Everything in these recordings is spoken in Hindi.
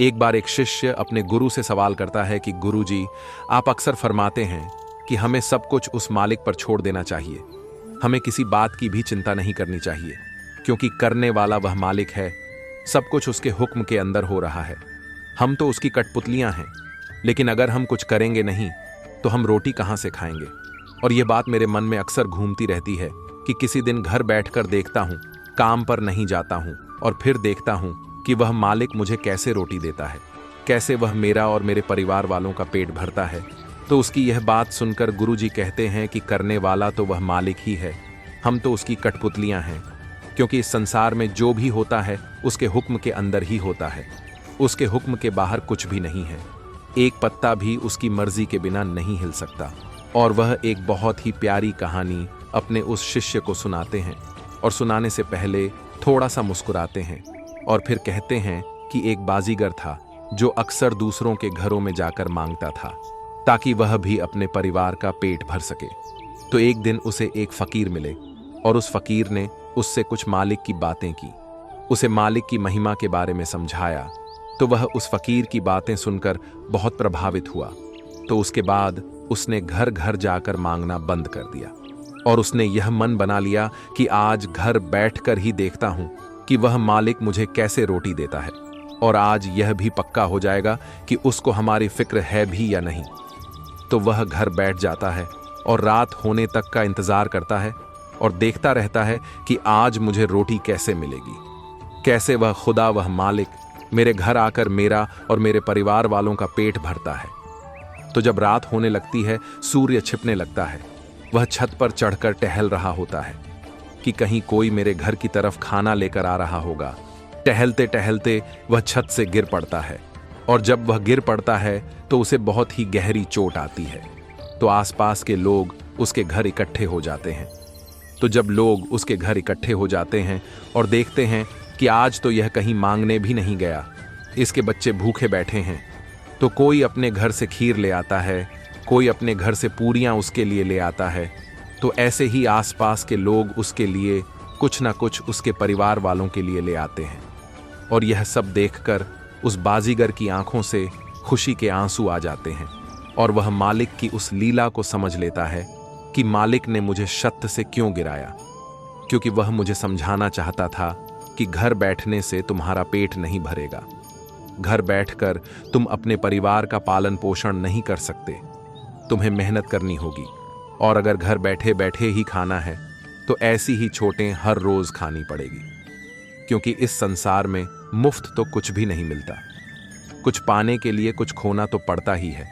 एक बार एक शिष्य अपने गुरु से सवाल करता है कि गुरुजी, आप अक्सर फरमाते हैं कि हमें सब कुछ उस मालिक पर छोड़ देना चाहिए, हमें किसी बात की भी चिंता नहीं करनी चाहिए, क्योंकि करने वाला वह मालिक है, सब कुछ उसके हुक्म के अंदर हो रहा है। हम तो उसकी कठपुतलियां हैं, लेकिन अगर हम कुछ करेंगे नहीं तो हम रोटी कहाँ से खाएंगे। और यह बात मेरे मन में अक्सर घूमती रहती है कि किसी दिन घर बैठकर देखता हूँ, काम पर नहीं जाता हूँ, और फिर देखता हूँ कि वह मालिक मुझे कैसे रोटी देता है, कैसे वह मेरा और मेरे परिवार वालों का पेट भरता है। तो उसकी यह बात सुनकर गुरुजी कहते हैं कि करने वाला तो वह मालिक ही है, हम तो उसकी कठपुतलियां हैं, क्योंकि इस संसार में जो भी होता है उसके हुक्म के अंदर ही होता है, उसके हुक्म के बाहर कुछ भी नहीं है। एक पत्ता भी उसकी मर्जी के बिना नहीं हिल सकता। और वह एक बहुत ही प्यारी कहानी अपने उस शिष्य को सुनाते हैं, और सुनाने से पहले थोड़ा सा मुस्कुराते हैं, और फिर कहते हैं कि एक बाजीगर था जो अक्सर दूसरों के घरों में जाकर मांगता था ताकि वह भी अपने परिवार का पेट भर सके। तो एक दिन उसे एक फकीर मिले, और उस फकीर ने उससे कुछ मालिक की बातें की, उसे मालिक की महिमा के बारे में समझाया। तो वह उस फकीर की बातें सुनकर बहुत प्रभावित हुआ। तो उसके बाद उसने घर घर जाकर मांगना बंद कर दिया, और उसने यह मन बना लिया कि आज घर बैठकर ही देखता हूं कि वह मालिक मुझे कैसे रोटी देता है, और आज यह भी पक्का हो जाएगा कि उसको हमारी फिक्र है भी या नहीं। तो वह घर बैठ जाता है और रात होने तक का इंतजार करता है, और देखता रहता है कि आज मुझे रोटी कैसे मिलेगी, कैसे वह खुदा, वह मालिक मेरे घर आकर मेरा और मेरे परिवार वालों का पेट भरता है। तो जब रात होने लगती है, सूर्य छिपने लगता है, वह छत पर चढ़कर टहल रहा होता है कि कहीं कोई मेरे घर की तरफ खाना लेकर आ रहा होगा। टहलते टहलते वह छत से गिर पड़ता है, और जब वह गिर पड़ता है तो उसे बहुत ही गहरी चोट आती है। तो आसपास के लोग उसके घर इकट्ठे हो जाते हैं। तो जब लोग उसके घर इकट्ठे हो जाते हैं और देखते हैं कि आज तो यह कहीं मांगने भी नहीं गया, इसके बच्चे भूखे बैठे हैं, तो कोई अपने घर से खीर ले आता है, कोई अपने घर से पूरियां उसके लिए ले आता है। तो ऐसे ही आसपास के लोग उसके लिए कुछ ना कुछ उसके परिवार वालों के लिए ले आते हैं। और यह सब देखकर उस बाजीगर की आंखों से खुशी के आंसू आ जाते हैं, और वह मालिक की उस लीला को समझ लेता है कि मालिक ने मुझे छत से क्यों गिराया, क्योंकि वह मुझे समझाना चाहता था कि घर बैठने से तुम्हारा पेट नहीं भरेगा, घर बैठकर तुम अपने परिवार का पालन पोषण नहीं कर सकते, तुम्हें मेहनत करनी होगी। और अगर घर बैठे बैठे ही खाना है तो ऐसी ही चोटें हर रोज खानी पड़ेगी, क्योंकि इस संसार में मुफ्त तो कुछ भी नहीं मिलता, कुछ पाने के लिए कुछ खोना तो पड़ता ही है।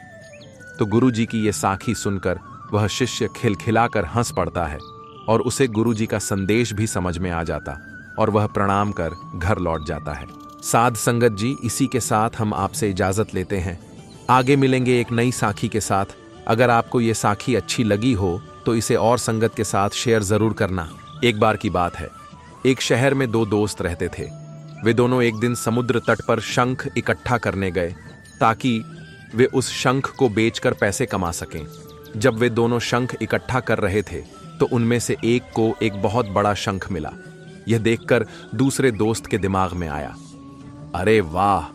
तो गुरुजी की ये साखी सुनकर वह शिष्य खिलखिलाकर हंस पड़ता है, और उसे गुरुजी का संदेश भी समझ में आ जाता, और वह प्रणाम कर घर लौट जाता है। साध संगत जी, इसी के साथ हम आपसे इजाजत लेते हैं। आगे मिलेंगे एक नई साखी के साथ। अगर आपको ये साखी अच्छी लगी हो तो इसे और संगत के साथ शेयर जरूर करना। एक बार की बात है, एक शहर में दो दोस्त रहते थे। वे दोनों एक दिन समुद्र तट पर शंख इकट्ठा करने गए ताकि वे उस शंख को बेचकर पैसे कमा सकें। जब वे दोनों शंख इकट्ठा कर रहे थे तो उनमें से एक को एक बहुत बड़ा शंख मिला। यह देखकर दूसरे दोस्त के दिमाग में आया, अरे वाह,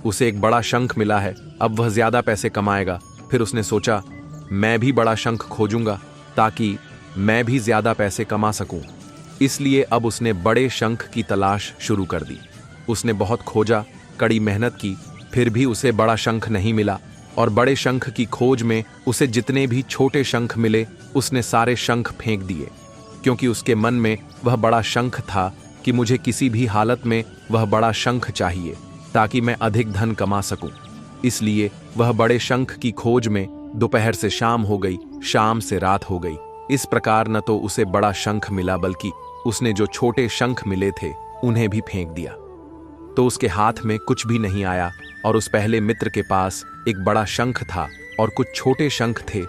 उसे एक बड़ा शंख मिला है, अब वह ज्यादा पैसे कमाएगा। फिर उसने सोचा, मैं भी बड़ा शंख खोजूंगा ताकि मैं भी ज्यादा पैसे कमा सकूं। इसलिए अब उसने बड़े शंख की तलाश शुरू कर दी। उसने बहुत खोजा, कड़ी मेहनत की, फिर भी उसे बड़ा शंख नहीं मिला। और बड़े शंख की खोज में उसे जितने भी छोटे शंख मिले उसने सारे शंख फेंक दिए, क्योंकि उसके मन में वह बड़ा शंख था कि मुझे किसी भी हालत में वह बड़ा शंख चाहिए ताकि मैं अधिक धन कमा सकूं। इसलिए वह बड़े शंख की खोज में दोपहर से शाम हो गई, शाम से रात हो गई। इस प्रकार न तो उसे बड़ा शंख मिला बल्कि उसने जो छोटे शंख मिले थे उन्हें भी फेंक दिया। तो उसके हाथ में कुछ भी नहीं आया, और उस पहले मित्र के पास एक बड़ा शंख था और कुछ छोटे शंख थे।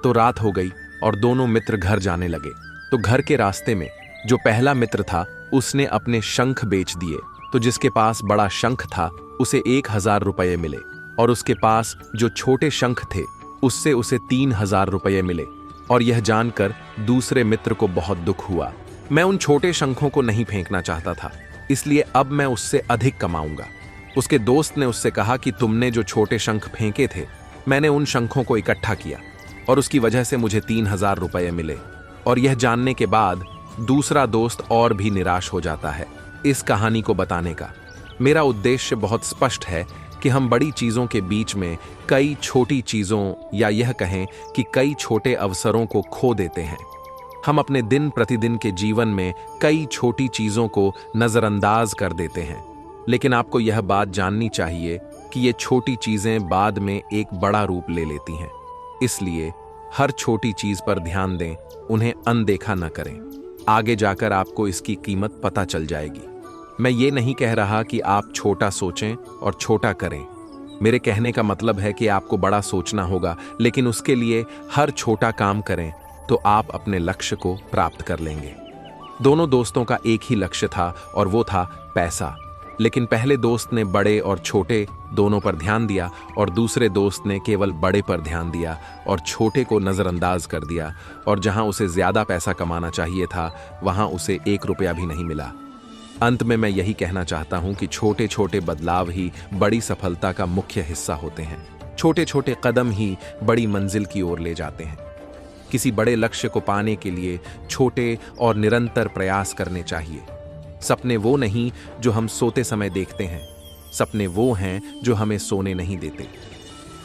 तो रात हो गई और दोनों मित्र घर जाने लगे। तो घर के रास्ते में जो पहला मित्र था उसने अपने शंख बेच दिए। तो जिसके पास बड़ा शंख था उसे 1000 रुपये मिले, और उसके पास जो छोटे शंख थे उससे उसे 3000 रुपये मिले। और यह जानकर दूसरे मित्र को बहुत दुख हुआ। मैं उन छोटे शंखों को नहीं फेंकना चाहता था, इसलिए अब मैं उससे अधिक कमाऊंगा। उसके दोस्त ने उससे कहा कि तुमने जो छोटे शंख फेंके थे, मैंने उन शंखों को इकट्ठा किया और उसकी वजह से मुझे 3000 रुपये मिले। और यह जानने के बाद दूसरा दोस्त और भी निराश हो जाता है। इस कहानी को बताने का मेरा उद्देश्य बहुत स्पष्ट है कि हम बड़ी चीजों के बीच में कई छोटी चीजों, या यह कहें कि कई छोटे अवसरों को खो देते हैं। हम अपने दिन प्रतिदिन के जीवन में कई छोटी चीजों को नजरअंदाज कर देते हैं, लेकिन आपको यह बात जाननी चाहिए कि ये छोटी चीजें बाद में एक बड़ा रूप ले लेती हैं। इसलिए हर छोटी चीज पर ध्यान दें, उन्हें अनदेखा न करें। आगे जाकर आपको इसकी कीमत पता चल जाएगी। मैं ये नहीं कह रहा कि आप छोटा सोचें और छोटा करें। मेरे कहने का मतलब है कि आपको बड़ा सोचना होगा, लेकिन उसके लिए हर छोटा काम करें तो आप अपने लक्ष्य को प्राप्त कर लेंगे। दोनों दोस्तों का एक ही लक्ष्य था और वो था पैसा। लेकिन पहले दोस्त ने बड़े और छोटे दोनों पर ध्यान दिया और दूसरे दोस्त ने केवल बड़े पर ध्यान दिया और छोटे को नजरअंदाज कर दिया। और जहां उसे ज्यादा पैसा कमाना चाहिए था, वहां उसे 1 रुपया भी नहीं मिला। अंत में मैं यही कहना चाहता हूं कि छोटे छोटे बदलाव ही बड़ी सफलता का मुख्य हिस्सा होते हैं। छोटे छोटे कदम ही बड़ी मंजिल की ओर ले जाते हैं। किसी बड़े लक्ष्य को पाने के लिए छोटे और निरंतर प्रयास करने चाहिए। सपने वो नहीं जो हम सोते समय देखते हैं, सपने वो हैं जो हमें सोने नहीं देते।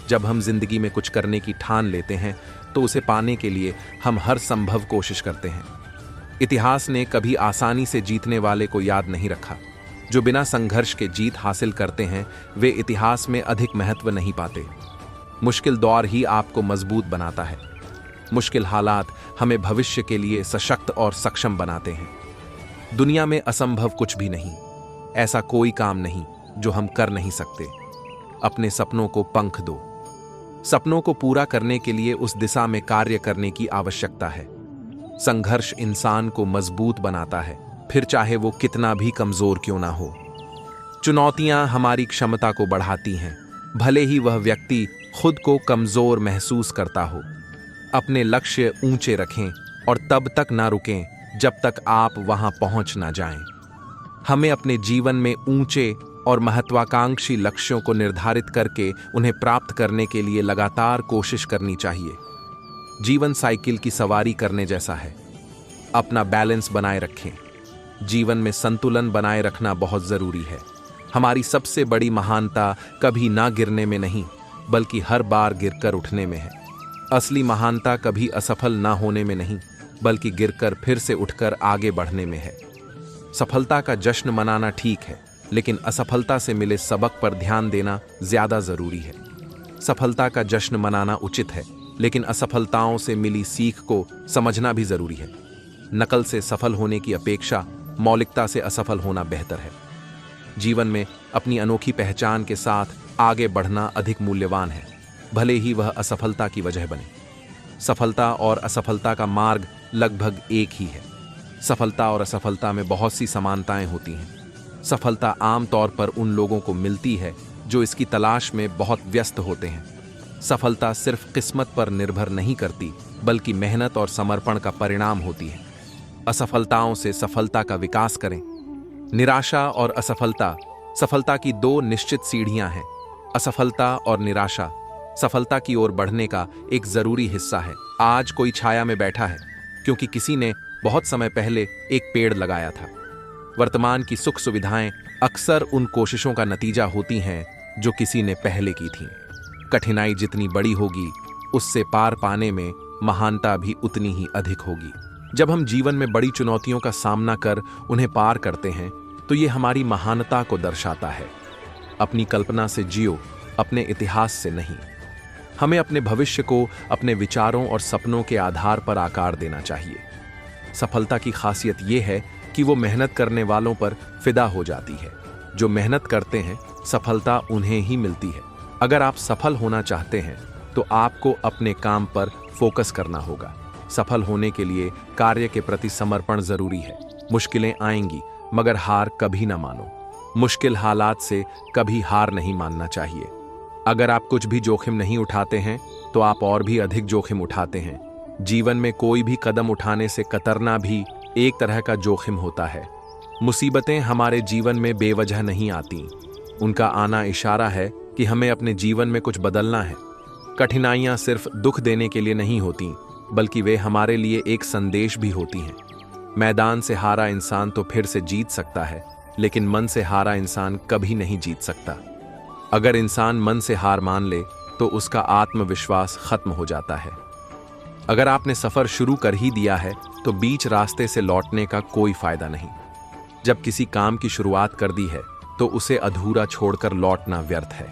जब हम जिंदगी में कुछ करने की ठान लेते हैं तो उसे पाने के लिए हम हर संभव कोशिश करते हैं। इतिहास ने कभी आसानी से जीतने वाले को याद नहीं रखा। जो बिना संघर्ष के जीत हासिल करते हैं वे इतिहास में अधिक महत्व नहीं पाते। मुश्किल दौर ही आपको मजबूत बनाता है। मुश्किल हालात हमें भविष्य के लिए सशक्त और सक्षम बनाते हैं। दुनिया में असंभव कुछ भी नहीं, ऐसा कोई काम नहीं जो हम कर नहीं सकते। अपने सपनों को पंख दो। सपनों को पूरा करने के लिए उस दिशा में कार्य करने की आवश्यकता है। संघर्ष इंसान को मजबूत बनाता है, फिर चाहे वो कितना भी कमजोर क्यों ना हो। चुनौतियां हमारी क्षमता को बढ़ाती हैं, भले ही वह व्यक्ति खुद को कमजोर महसूस करता हो। अपने लक्ष्य ऊंचे रखें और तब तक ना रुकें जब तक आप वहां पहुंच ना जाएं। हमें अपने जीवन में ऊंचे और महत्वाकांक्षी लक्ष्यों को निर्धारित करके उन्हें प्राप्त करने के लिए लगातार कोशिश करनी चाहिए। जीवन साइकिल की सवारी करने जैसा है। अपना बैलेंस बनाए रखें। जीवन में संतुलन बनाए रखना बहुत जरूरी है। हमारी सबसे बड़ी महानता कभी ना गिरने में नहीं, बल्कि हर बार गिरकर उठने में है। असली महानता कभी असफल ना होने में नहीं, बल्कि गिरकर फिर से उठकर आगे बढ़ने में है। सफलता का जश्न मनाना ठीक है, लेकिन असफलता से मिले सबक पर ध्यान देना ज्यादा जरूरी है। सफलता का जश्न मनाना उचित है, लेकिन असफलताओं से मिली सीख को समझना भी जरूरी है। नकल से सफल होने की अपेक्षा मौलिकता से असफल होना बेहतर है। जीवन में अपनी अनोखी पहचान के साथ आगे बढ़ना अधिक मूल्यवान है, भले ही वह असफलता की वजह बने। सफलता और असफलता का मार्ग लगभग एक ही है। सफलता और असफलता में बहुत सी समानताएं होती हैं। सफलता आमतौर पर उन लोगों को मिलती है जो इसकी तलाश में बहुत व्यस्त होते हैं। सफलता सिर्फ किस्मत पर निर्भर नहीं करती, बल्कि मेहनत और समर्पण का परिणाम होती है। असफलताओं से सफलता का विकास करें। निराशा और असफलता सफलता की 2 निश्चित सीढ़ियां हैं। असफलता और निराशा सफलता की ओर बढ़ने का एक जरूरी हिस्सा है। आज कोई छाया में बैठा है क्योंकि किसी ने बहुत समय पहले एक पेड़ लगाया था। वर्तमान की सुख सुविधाएं अक्सर उन कोशिशों का नतीजा होती हैं जो किसी ने पहले की थीं। कठिनाई जितनी बड़ी होगी, उससे पार पाने में महानता भी उतनी ही अधिक होगी। जब हम जीवन में बड़ी चुनौतियों का सामना कर उन्हें पार करते हैं तो ये हमारी महानता को दर्शाता है। अपनी कल्पना से जियो, अपने इतिहास से नहीं। हमें अपने भविष्य को अपने विचारों और सपनों के आधार पर आकार देना चाहिए। सफलता की खासियत यह है कि वो मेहनत करने वालों पर फिदा हो जाती है। जो मेहनत करते हैं, सफलता उन्हें ही मिलती है। अगर आप सफल होना चाहते हैं तो आपको अपने काम पर फोकस करना होगा। सफल होने के लिए कार्य के प्रति समर्पण जरूरी है। मुश्किलें आएंगी, मगर हार कभी ना मानो। मुश्किल हालात से कभी हार नहीं मानना चाहिए। अगर आप कुछ भी जोखिम नहीं उठाते हैं तो आप और भी अधिक जोखिम उठाते हैं। जीवन में कोई भी कदम उठाने से कतरना भी एक तरह का जोखिम होता है। मुसीबतें हमारे जीवन में बेवजह नहीं आती। उनका आना इशारा है कि हमें अपने जीवन में कुछ बदलना है। कठिनाइयां सिर्फ दुख देने के लिए नहीं होती, बल्कि वे हमारे लिए एक संदेश भी होती हैं। मैदान से हारा इंसान तो फिर से जीत सकता है, लेकिन मन से हारा इंसान कभी नहीं जीत सकता। अगर इंसान मन से हार मान ले तो उसका आत्मविश्वास खत्म हो जाता है। अगर आपने सफर शुरू कर ही दिया है तो बीच रास्ते से लौटने का कोई फायदा नहीं। जब किसी काम की शुरुआत कर दी है तो उसे अधूरा छोड़कर लौटना व्यर्थ है।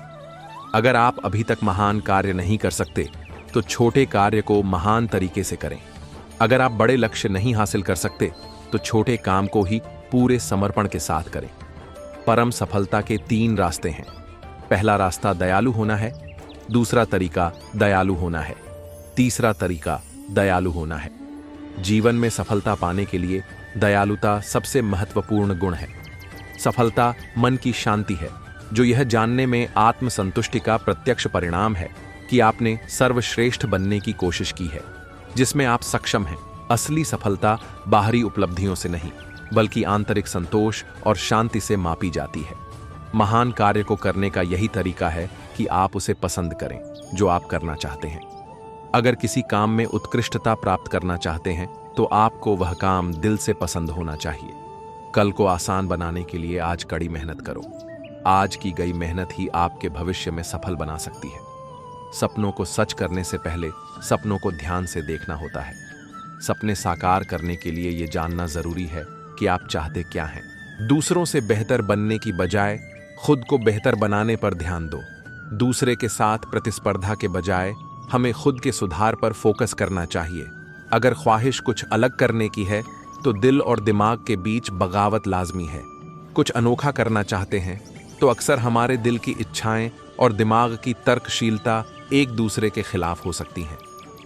अगर आप अभी तक महान कार्य नहीं कर सकते तो छोटे कार्य को महान तरीके से करें। अगर आप बड़े लक्ष्य नहीं हासिल कर सकते तो छोटे काम को ही पूरे समर्पण के साथ करें। परम सफलता के 3 रास्ते हैं। पहला रास्ता दयालु होना है, दूसरा तरीका दयालु होना है, तीसरा तरीका दयालु होना है। जीवन में सफलता पाने के लिए दयालुता सबसे महत्वपूर्ण गुण है। सफलता मन की शांति है, जो यह जानने में आत्मसंतुष्टि का प्रत्यक्ष परिणाम है कि आपने सर्वश्रेष्ठ बनने की कोशिश की है, जिसमें आप सक्षम हैं। असली सफलता बाहरी उपलब्धियों से नहीं, बल्कि आंतरिक संतोष और शांति से मापी जाती है। महान कार्य को करने का यही तरीका है कि आप उसे पसंद करें जो आप करना चाहते हैं। अगर किसी काम में उत्कृष्टता प्राप्त करना चाहते हैं तो आपको वह काम दिल से पसंद होना चाहिए। कल को आसान बनाने के लिए आज कड़ी मेहनत करो। आज की गई मेहनत ही आपके भविष्य में सफल बना सकती है। सपनों को सच करने से पहले सपनों को ध्यान से देखना होता है। सपने साकार करने के लिए ये जानना जरूरी है कि आप चाहते क्या हैं। दूसरों से बेहतर बनने की बजाय खुद को बेहतर बनाने पर ध्यान दो। दूसरे के साथ प्रतिस्पर्धा के बजाय हमें खुद के सुधार पर फोकस करना चाहिए। अगर ख्वाहिश कुछ अलग करने की है तो दिल और दिमाग के बीच बगावत लाजमी है। कुछ अनोखा करना चाहते हैं तो अक्सर हमारे दिल की इच्छाएं और दिमाग की तर्कशीलता एक दूसरे के खिलाफ हो सकती हैं।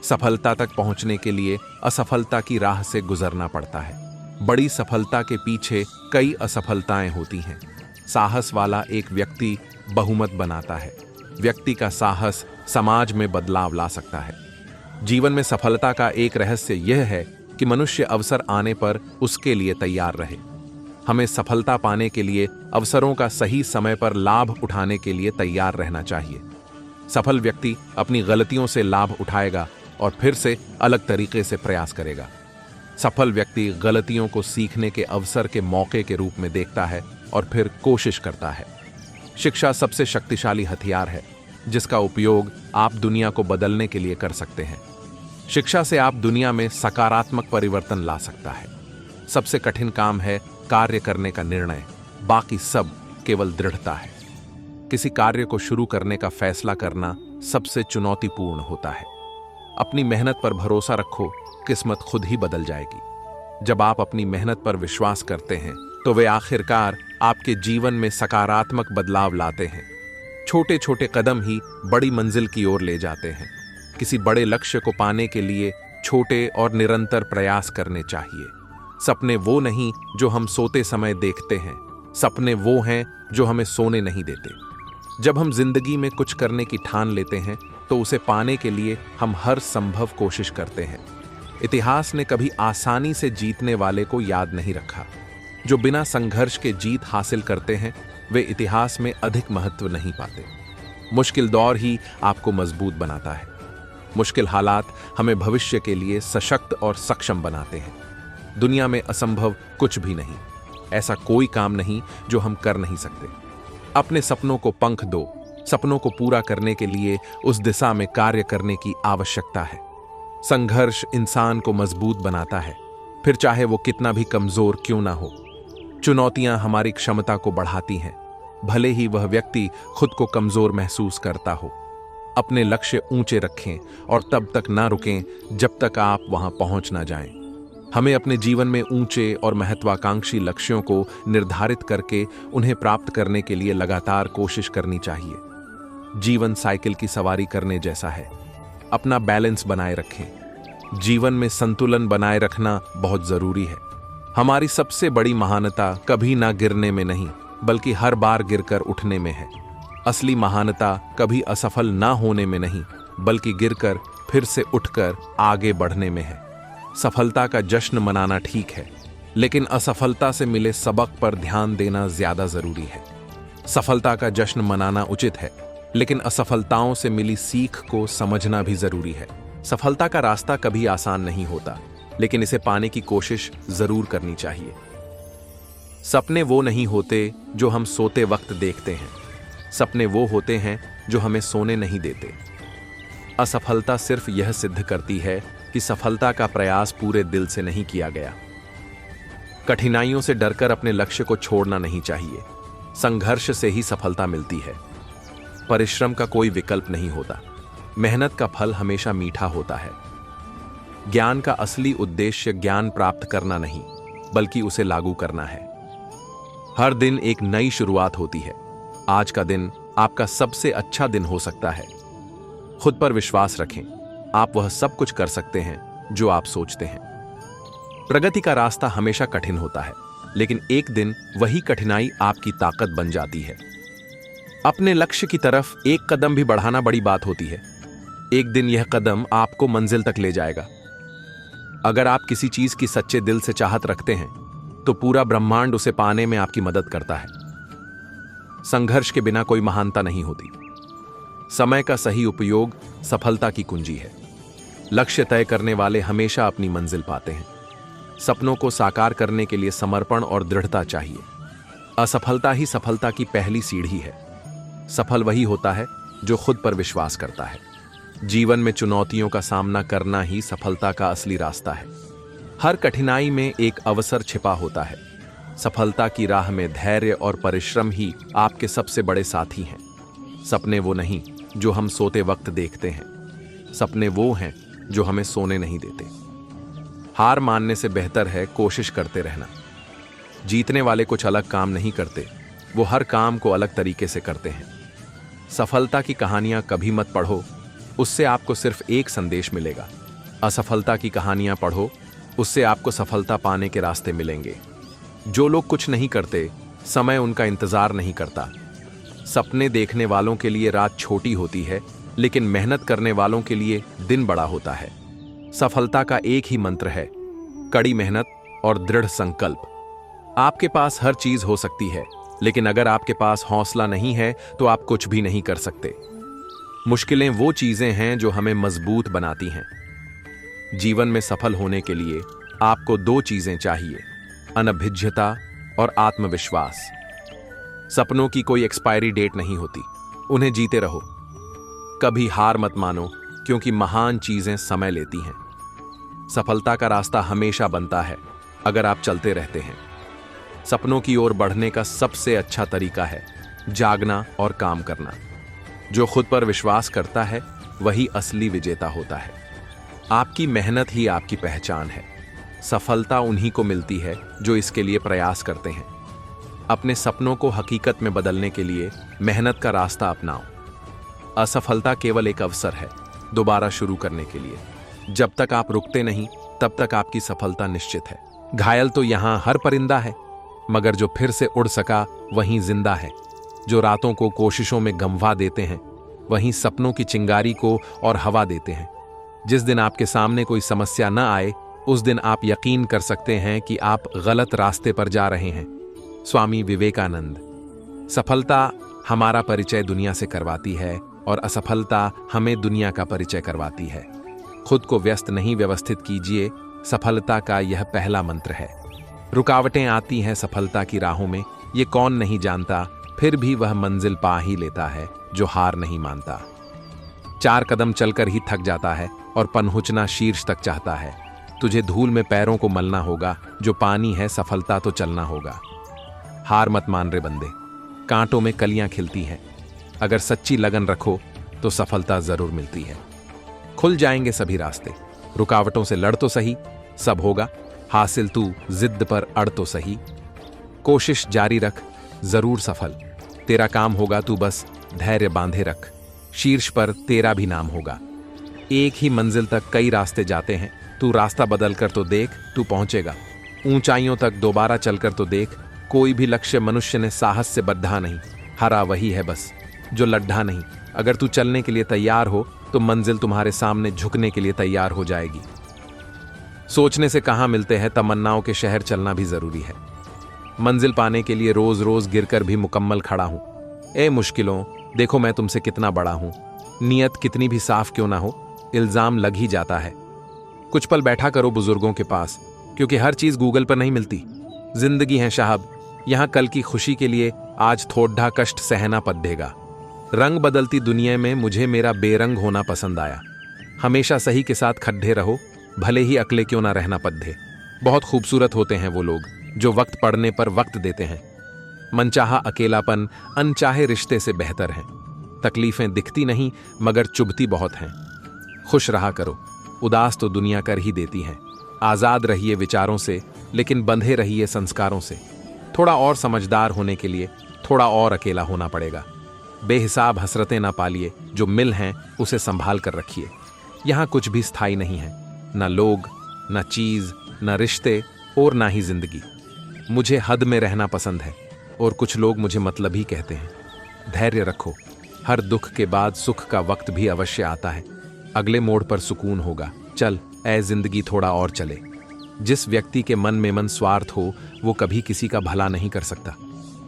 सफलता तक पहुंचने के लिए असफलता की राह से गुजरना पड़ता है। बड़ी सफलता के पीछे कई असफलताएं होती हैं। साहस वाला एक व्यक्ति बहुमत बनाता है। व्यक्ति का साहस समाज में बदलाव ला सकता है। जीवन में सफलता का एक रहस्य यह है कि मनुष्य अवसर आने पर उसके लिए तैयार रहे। हमें सफलता पाने के लिए अवसरों का सही समय पर लाभ उठाने के लिए तैयार रहना चाहिए। सफल व्यक्ति अपनी गलतियों से लाभ उठाएगा और फिर से अलग तरीके से प्रयास करेगा। सफल व्यक्ति गलतियों को सीखने के अवसर के मौके के रूप में देखता है और फिर कोशिश करता है। शिक्षा सबसे शक्तिशाली हथियार है जिसका उपयोग आप दुनिया को बदलने के लिए कर सकते हैं। शिक्षा से आप दुनिया में सकारात्मक परिवर्तन ला सकता है। सबसे कठिन काम है कार्य करने का निर्णय, बाकी सब केवल दृढ़ता है। किसी कार्य को शुरू करने का फैसला करना सबसे चुनौतीपूर्ण होता है। अपनी मेहनत पर भरोसा रखो, किस्मत खुद ही बदल जाएगी। जब आप अपनी मेहनत पर विश्वास करते हैं तो वे आखिरकार आपके जीवन में सकारात्मक बदलाव लाते हैं। छोटे छोटे कदम ही बड़ी मंजिल की ओर ले जाते हैं। किसी बड़े लक्ष्य को पाने के लिए छोटे और निरंतर प्रयास करने चाहिए। सपने वो नहीं जो हम सोते समय देखते हैं, सपने वो हैं जो हमें सोने नहीं देते। जब हम जिंदगी में कुछ करने की ठान लेते हैं तो उसे पाने के लिए हम हर संभव कोशिश करते हैं। इतिहास ने कभी आसानी से जीतने वाले को याद नहीं रखा। जो बिना संघर्ष के जीत हासिल करते हैं वे इतिहास में अधिक महत्व नहीं पाते। मुश्किल दौर ही आपको मजबूत बनाता है। मुश्किल हालात हमें भविष्य के लिए सशक्त और सक्षम बनाते हैं। दुनिया में असंभव कुछ भी नहीं। ऐसा कोई काम नहीं जो हम कर नहीं सकते। अपने सपनों को पंख दो। सपनों को पूरा करने के लिए उस दिशा में कार्य करने की आवश्यकता है। संघर्ष इंसान को मजबूत बनाता है, फिर चाहे वो कितना भी कमजोर क्यों ना हो। चुनौतियां हमारी क्षमता को बढ़ाती हैं, भले ही वह व्यक्ति खुद को कमजोर महसूस करता हो। अपने लक्ष्य ऊंचे रखें और तब तक ना रुकें जब तक आप वहां पहुंच ना जाएं। हमें अपने जीवन में ऊंचे और महत्वाकांक्षी लक्ष्यों को निर्धारित करके उन्हें प्राप्त करने के लिए लगातार कोशिश करनी चाहिए। जीवन साइकिल की सवारी करने जैसा है। अपना बैलेंस बनाए रखें। जीवन में संतुलन बनाए रखना बहुत जरूरी है। हमारी सबसे बड़ी महानता कभी ना गिरने में नहीं, बल्कि हर बार गिरकर उठने में है। असली महानता कभी असफल ना होने में नहीं, बल्कि गिरकर फिर से उठकर आगे बढ़ने में है। सफलता का जश्न मनाना ठीक है, लेकिन असफलता से मिले सबक पर ध्यान देना ज्यादा जरूरी है। सफलता का जश्न मनाना उचित है, लेकिन असफलताओं से मिली सीख को समझना भी जरूरी है। सफलता का रास्ता कभी आसान नहीं होता, लेकिन इसे पाने की कोशिश जरूर करनी चाहिए। सपने वो नहीं होते जो हम सोते वक्त देखते हैं, सपने वो होते हैं जो हमें सोने नहीं देते। असफलता सिर्फ यह सिद्ध करती है कि सफलता का प्रयास पूरे दिल से नहीं किया गया। कठिनाइयों से डरकर अपने लक्ष्य को छोड़ना नहीं चाहिए। संघर्ष से ही सफलता मिलती है। परिश्रम का कोई विकल्प नहीं होता। मेहनत का फल हमेशा मीठा होता है। ज्ञान का असली उद्देश्य ज्ञान प्राप्त करना नहीं, बल्कि उसे लागू करना है। हर दिन एक नई शुरुआत होती है। आज का दिन आपका सबसे अच्छा दिन हो सकता है। खुद पर विश्वास रखें। आप वह सब कुछ कर सकते हैं जो आप सोचते हैं। प्रगति का रास्ता हमेशा कठिन होता है, लेकिन एक दिन वही कठिनाई आपकी ताकत बन जाती है। अपने लक्ष्य की तरफ एक कदम भी बढ़ाना बड़ी बात होती है। एक दिन यह कदम आपको मंजिल तक ले जाएगा। अगर आप किसी चीज की सच्चे दिल से चाहत रखते हैं, तो पूरा ब्रह्मांड उसे पाने में आपकी मदद करता है। संघर्ष के बिना कोई महानता नहीं होती। समय का सही उपयोग सफलता की कुंजी है। लक्ष्य तय करने वाले हमेशा अपनी मंजिल पाते हैं। सपनों को साकार करने के लिए समर्पण और दृढ़ता चाहिए। असफलता ही सफलता की पहली सीढ़ी है। सफल वही होता है जो खुद पर विश्वास करता है। जीवन में चुनौतियों का सामना करना ही सफलता का असली रास्ता है। हर कठिनाई में एक अवसर छिपा होता है। सफलता की राह में धैर्य और परिश्रम ही आपके सबसे बड़े साथी हैं। सपने वो नहीं जो हम सोते वक्त देखते हैं, सपने वो हैं जो हमें सोने नहीं देते। हार मानने से बेहतर है कोशिश करते रहना। जीतने वाले कुछ अलग काम नहीं करते, वो हर काम को अलग तरीके से करते हैं। सफलता की कहानियां कभी मत पढ़ो, उससे आपको सिर्फ एक संदेश मिलेगा। असफलता की कहानियां पढ़ो, उससे आपको सफलता पाने के रास्ते मिलेंगे। जो लोग कुछ नहीं करते, समय उनका इंतजार नहीं करता। सपने देखने वालों के लिए रात छोटी होती है, लेकिन मेहनत करने वालों के लिए दिन बड़ा होता है। सफलता का एक ही मंत्र है, कड़ी मेहनत और दृढ़ संकल्प। आपके पास हर चीज हो सकती है, लेकिन अगर आपके पास हौसला नहीं है तो आप कुछ भी नहीं कर सकते। मुश्किलें वो चीजें हैं जो हमें मजबूत बनाती हैं। जीवन में सफल होने के लिए आपको दो चीजें चाहिए, अनभिज्ञता और आत्मविश्वास। सपनों की कोई एक्सपायरी डेट नहीं होती, उन्हें जीते रहो। कभी हार मत मानो, क्योंकि महान चीजें समय लेती हैं। सफलता का रास्ता हमेशा बनता है अगर आप चलते रहते हैं। सपनों की ओर बढ़ने का सबसे अच्छा तरीका है जागना और काम करना। जो खुद पर विश्वास करता है वही असली विजेता होता है। आपकी मेहनत ही आपकी पहचान है। सफलता उन्हीं को मिलती है जो इसके लिए प्रयास करते हैं। अपने सपनों को हकीकत में बदलने के लिए मेहनत का रास्ता अपनाओ। असफलता केवल एक अवसर है दोबारा शुरू करने के लिए। जब तक आप रुकते नहीं, तब तक आपकी सफलता निश्चित है। घायल तो यहां हर परिंदा है, मगर जो फिर से उड़ सका वहीं जिंदा है। जो रातों को कोशिशों में गंवा देते हैं, वहीं सपनों की चिंगारी को और हवा देते हैं। जिस दिन आपके सामने कोई समस्या न आए, उस दिन आप यकीन कर सकते हैं कि आप गलत रास्ते पर जा रहे हैं। स्वामी विवेकानंद। सफलता हमारा परिचय दुनिया से करवाती है और असफलता हमें दुनिया का परिचय करवाती है। खुद को व्यस्त नहीं, व्यवस्थित कीजिए। सफलता का यह पहला मंत्र है। रुकावटें आती हैं सफलता की राहों में, ये कौन नहीं जानता, फिर भी वह मंजिल पा ही लेता है जो हार नहीं मानता। 4 कदम चलकर ही थक जाता है और पनहुचना शीर्ष तक चाहता है। तुझे धूल में पैरों को मलना होगा, जो पानी है सफलता तो चलना होगा। हार मत मान रे बंदे, कांटों में कलियां खिलती हैं। अगर सच्ची लगन रखो तो सफलता जरूर मिलती है। खुल जाएंगे सभी रास्ते। रुकावटों से लड़ तो सही, सब होगा हासिल, तू जिद पर अड़ तो सही। कोशिश जारी रख, जरूर सफल तेरा काम होगा, तू बस धैर्य बांधे रख। शीर्ष पर तेरा भी नाम होगा। एक ही मंजिल तक कई रास्ते जाते हैं, तू रास्ता बदल कर तो देख, तू पहुंचेगा। ऊंचाइयों तक दोबारा चलकर तो देख। कोई भी लक्ष्य मनुष्य ने साहस से बद्धा नहीं, हरा वही है बस जो लड्ढा नहीं। अगर तू चलने के लिए तैयार हो तो मंजिल तुम्हारे सामने झुकने के लिए तैयार हो जाएगी। सोचने से कहां मिलते हैं, तमन्नाओं के शहर चलना भी जरूरी है। मंजिल पाने के लिए रोज रोज गिरकर भी मुकम्मल खड़ा हूं। ए मुश्किलों, देखो मैं तुमसे कितना बड़ा हूं। नियत कितनी भी साफ क्यों ना हो, इल्जाम लग ही जाता है। कुछ पल बैठा करो बुजुर्गों के पास, क्योंकि हर चीज गूगल पर नहीं मिलती। जिंदगी है साहब, यहां कल की खुशी के लिए आज थोड़ा कष्ट सहना पड़ेगा। रंग बदलती दुनिया में मुझे मेरा बेरंग होना पसंद आया। हमेशा सही के साथ खड्डे रहो, भले ही अकेले क्यों ना रहना पड़े। बहुत खूबसूरत होते हैं वो लोग जो वक्त पड़ने पर वक्त देते हैं। मनचाहा अकेलापन अनचाहे रिश्ते से बेहतर है। तकलीफें दिखती नहीं मगर चुभती बहुत हैं। खुश रहा करो, उदास तो दुनिया कर ही देती है। आजाद रहिए विचारों से, लेकिन बंधे रहिए संस्कारों से। थोड़ा और समझदार होने के लिए थोड़ा और अकेला होना पड़ेगा। बेहिसाब हसरतें ना पालिए, जो मिल हैं उसे संभाल कर रखिए। यहां कुछ भी स्थायी नहीं है, ना लोग, ना चीज, ना रिश्ते और ना ही जिंदगी। मुझे हद में रहना पसंद है और कुछ लोग मुझे मतलबी कहते हैं। धैर्य रखो, हर दुख के बाद सुख का वक्त भी अवश्य आता है। अगले मोड़ पर सुकून होगा। चल ऐ जिंदगी थोड़ा और चले। जिस व्यक्ति के मन में मन स्वार्थ हो वो कभी किसी का भला नहीं कर सकता।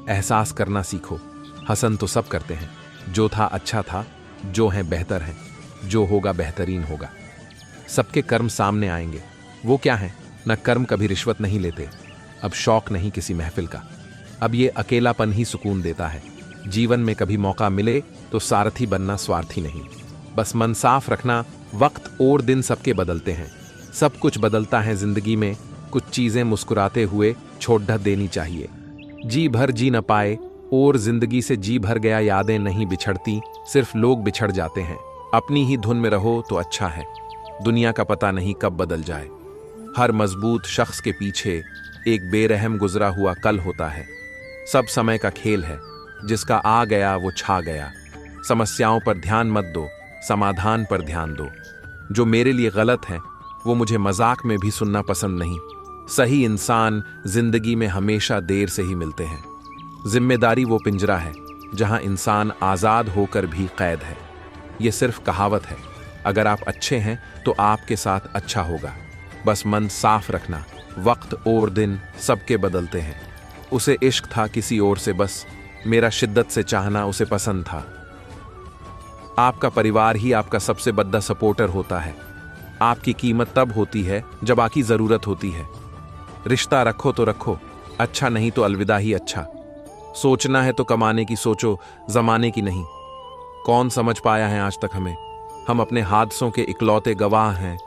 एहसास करना सीखो, हसन तो सब करते हैं। जो था अच्छा था, जो है बेहतर है, जो होगा बेहतरीन होगा। सबके कर्म सामने आएंगे। वो क्या है, न कर्म कभी रिश्वत नहीं लेते। अब शौक नहीं किसी महफिल का, अब ये अकेलापन ही सुकून देता है। जीवन में कभी मौका मिले तो सारथी बनना स्वार्थी नहीं। बस मन साफ रखना। वक्त और दिन सबके बदलते हैं, सब कुछ बदलता है जिंदगी में। कुछ चीजें मुस्कुराते हुए छोड़ देनी चाहिए। जी भर जी न पाए और जिंदगी से जी भर गया यादें नहीं बिछड़ती, सिर्फ लोग बिछड़ जाते हैं। अपनी ही धुन में रहो तो अच्छा है। दुनिया का पता नहीं कब बदल जाए। हर मजबूत शख्स के पीछे एक बेरहम गुजरा हुआ कल होता है। सब समय का खेल है, जिसका आ गया वो छा गया। समस्याओं पर ध्यान मत दो, समाधान पर ध्यान दो। जो मेरे लिए गलत है वो मुझे मजाक में भी सुनना पसंद नहीं। सही इंसान जिंदगी में हमेशा देर से ही मिलते हैं। जिम्मेदारी वो पिंजरा है जहां इंसान आजाद होकर भी कैद है। ये सिर्फ कहावत है। अगर आप अच्छे हैं तो आपके साथ अच्छा होगा। बस मन साफ रखना। वक्त और दिन सबके बदलते हैं। उसे इश्क था किसी और से, बस मेरा शिद्दत से चाहना उसे पसंद था। आपका परिवार ही आपका सबसे बड़ा सपोर्टर होता है। आपकी कीमत तब होती है जब आपकी जरूरत होती है। रिश्ता रखो तो रखो, अच्छा नहीं तो अलविदा ही अच्छा। सोचना है तो कमाने की सोचो, जमाने की नहीं। कौन समझ पाया है आज तक हमें? हम अपने हादसों के इकलौते गवाह हैं।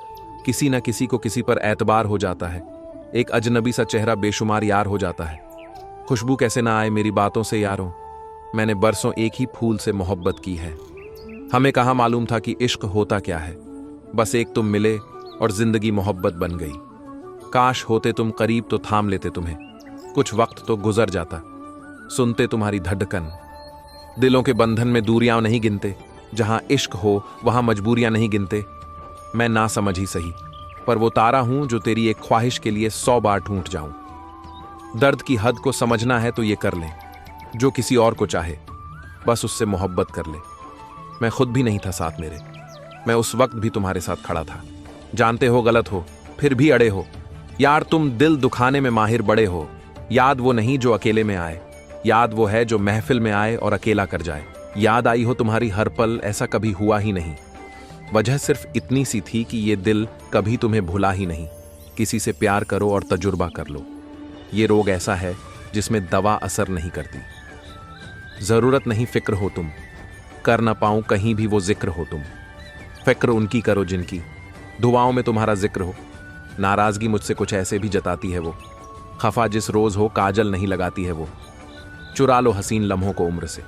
किसी न किसी को किसी पर एतबार हो जाता है। एक अजनबी सा चेहरा बेशुमार यार हो जाता है। खुशबू कैसे ना आए मेरी बातों से यारों। मैंने बरसों एक ही फूल से मोहब्बत की है। हमें कहाँ मालूम था कि इश्क होता क्या है। बस एक तुम मिले और जिंदगी मोहब्बत बन गई। काश होते तुम करीब तो थाम लेते तुम्हें। कुछ वक्त तो गुजर जाता, सुनते तुम्हारी धड़कन। दिलों के बंधन में दूरियां नहीं गिनते। जहां इश्क हो वहां मजबूरियां नहीं गिनते। मैं ना समझ ही सही, पर वो तारा हूं जो तेरी एक ख्वाहिश के लिए 100 बार टूट जाऊं। दर्द की हद को समझना है तो ये कर ले, जो किसी और को चाहे बस उससे मोहब्बत कर ले। मैं खुद भी नहीं था साथ मेरे, मैं उस वक्त भी तुम्हारे साथ खड़ा था। जानते हो गलत हो फिर भी अड़े हो। यार तुम दिल दुखाने में माहिर बड़े हो। याद वो नहीं जो अकेले में आए, याद वो है जो महफिल में आए और अकेला कर जाए। याद आई हो तुम्हारी हर पल, ऐसा कभी हुआ ही नहीं। वजह सिर्फ इतनी सी थी कि ये दिल कभी तुम्हें भुला ही नहीं। किसी से प्यार करो और तजुर्बा कर लो। ये रोग ऐसा है जिसमें दवा असर नहीं करती। जरूरत नहीं फिक्र हो तुम, कर ना पाऊं कहीं भी वो जिक्र हो तुम। फिक्र उनकी करो जिनकी दुआओं में तुम्हारा जिक्र हो। नाराजगी मुझसे कुछ ऐसे भी जताती है वो। खफा जिस रोज हो काजल नहीं लगाती है वो। चुरा लो हसीन लम्हों को उम्र से।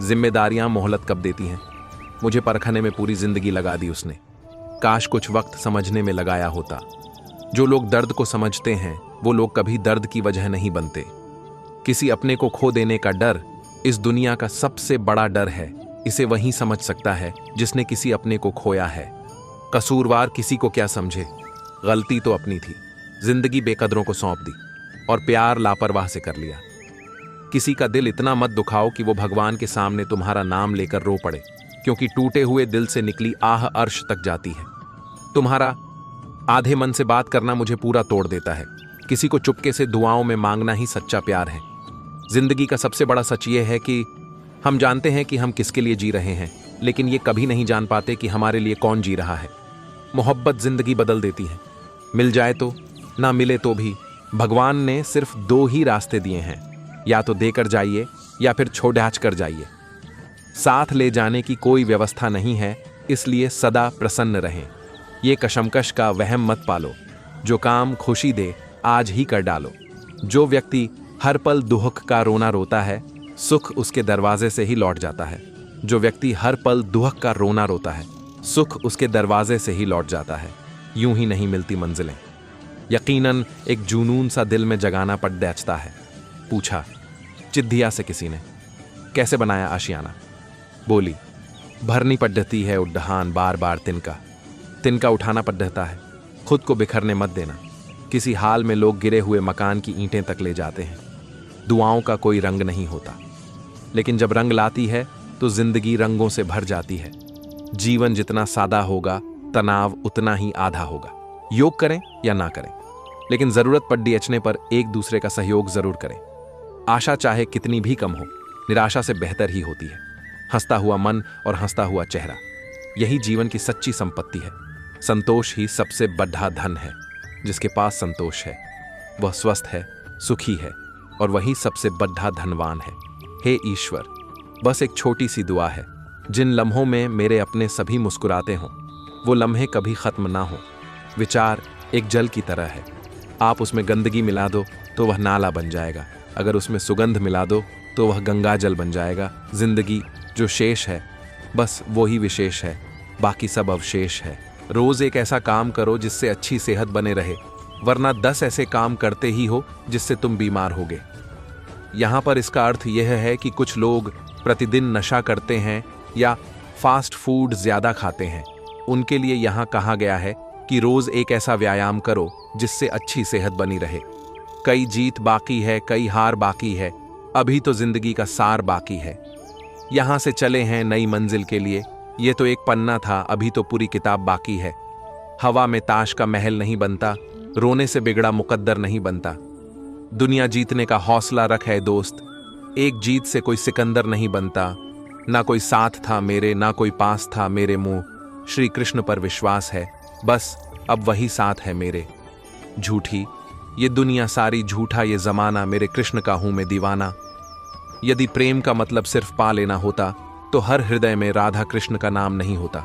जिम्मेदारियां मोहलत कब देती हैं? मुझे परखने में पूरी जिंदगी लगा दी उसने। काश कुछ वक्त समझने में लगाया होता। जो लोग दर्द को समझते हैं वो लोग कभी दर्द की वजह नहीं बनते। किसी अपने को खो देने का डर इस दुनिया का सबसे बड़ा डर है। इसे वही समझ सकता है जिसने किसी अपने को खोया है। कसूरवार किसी को क्या समझे, गलती तो अपनी थी। जिंदगी बेकदरों को सौंप दी और प्यार लापरवाह से कर लिया। किसी का दिल इतना मत दुखाओ कि वो भगवान के सामने तुम्हारा नाम लेकर रो पड़े, क्योंकि टूटे हुए दिल से निकली आह अर्श तक जाती है। तुम्हारा आधे मन से बात करना मुझे पूरा तोड़ देता है। किसी को चुपके से दुआओं में मांगना ही सच्चा प्यार है। जिंदगी का सबसे बड़ा सच ये है कि हम जानते हैं कि हम किसके लिए जी रहे हैं, लेकिन ये कभी नहीं जान पाते कि हमारे लिए कौन जी रहा है। मोहब्बत जिंदगी बदल देती है, मिल जाए तो, ना मिले तो भी। भगवान ने सिर्फ 2 ही रास्ते दिए हैं, या तो देकर जाइए या फिर छोड़ कर जाइए। साथ ले जाने की कोई व्यवस्था नहीं है, इसलिए सदा प्रसन्न रहें। ये कशमकश का वहम मत पालो। जो काम खुशी दे आज ही कर डालो। जो व्यक्ति हर पल दुख का रोना रोता है, सुख उसके दरवाजे से ही लौट जाता है। जो व्यक्ति हर पल दुख का रोना रोता है, सुख उसके दरवाजे से ही लौट जाता है। यूं ही नहीं मिलती मंजिलें। यकीनन एक जुनून सा दिल में जगाना पड़ दचता है। पूछा चिद्धिया से किसी ने, कैसे बनाया आशियाना? बोली, भरनी पद्धति है उड्डहान बार बार तिनका उठाना पद्धता है। खुद को बिखरने मत देना। किसी हाल में लोग गिरे हुए मकान की ईंटें तक ले जाते हैं। दुआओं का कोई रंग नहीं होता, लेकिन जब रंग लाती है तो जिंदगी रंगों से भर जाती है। जीवन जितना सादा होगा, तनाव उतना ही आधा होगा। योग करें या ना करें, लेकिन जरूरत पड़ डीएचने पर एक दूसरे का सहयोग जरूर करें। आशा चाहे कितनी भी कम हो, निराशा से बेहतर ही होती है। हंसता हुआ मन और हंसता हुआ चेहरा, यही जीवन की सच्ची संपत्ति है। संतोष ही सबसे बड़ा धन है। जिसके पास संतोष है वह स्वस्थ है, सुखी है, और वही सबसे बड़ा धनवान है। हे ईश्वर, बस एक छोटी सी दुआ है। जिन लम्हों में मेरे अपने सभी मुस्कुराते हों, वो लम्हे कभी खत्म ना हो। विचार एक जल की तरह है। आप उसमें गंदगी मिला दो तो वह नाला बन जाएगा, अगर उसमें सुगंध मिला दो तो वह गंगा जल बन जाएगा। जिंदगी जो शेष है, बस वो ही विशेष है, बाकी सब अवशेष है। रोज एक ऐसा काम करो जिससे अच्छी सेहत बने रहे, वरना 10 ऐसे काम करते ही हो जिससे तुम बीमार होगे। यहाँ पर इसका अर्थ यह है कि कुछ लोग प्रतिदिन नशा करते हैं या फास्ट फूड ज्यादा खाते हैं। उनके लिए यहाँ कहा गया है कि रोज एक ऐसा व्यायाम करो जिससे अच्छी सेहत बनी रहे। कई जीत बाकी है, कई हार बाकी है, अभी तो जिंदगी का सार बाकी है। यहाँ से चले हैं नई मंजिल के लिए। ये तो एक पन्ना था, अभी तो पूरी किताब बाकी है। हवा में ताश का महल नहीं बनता, रोने से बिगड़ा मुकद्दर नहीं बनता। दुनिया जीतने का हौसला रख है दोस्त, एक जीत से कोई सिकंदर नहीं बनता। ना कोई साथ था मेरे, ना कोई पास था मेरे मुंह। श्री कृष्ण पर विश्वास है, बस अब वही साथ है मेरे। झूठी ये दुनिया सारी, झूठा ये जमाना, मेरे कृष्ण का हूं मैं दीवाना। यदि प्रेम का मतलब सिर्फ पा लेना होता तो हर हृदय में राधा कृष्ण का नाम नहीं होता।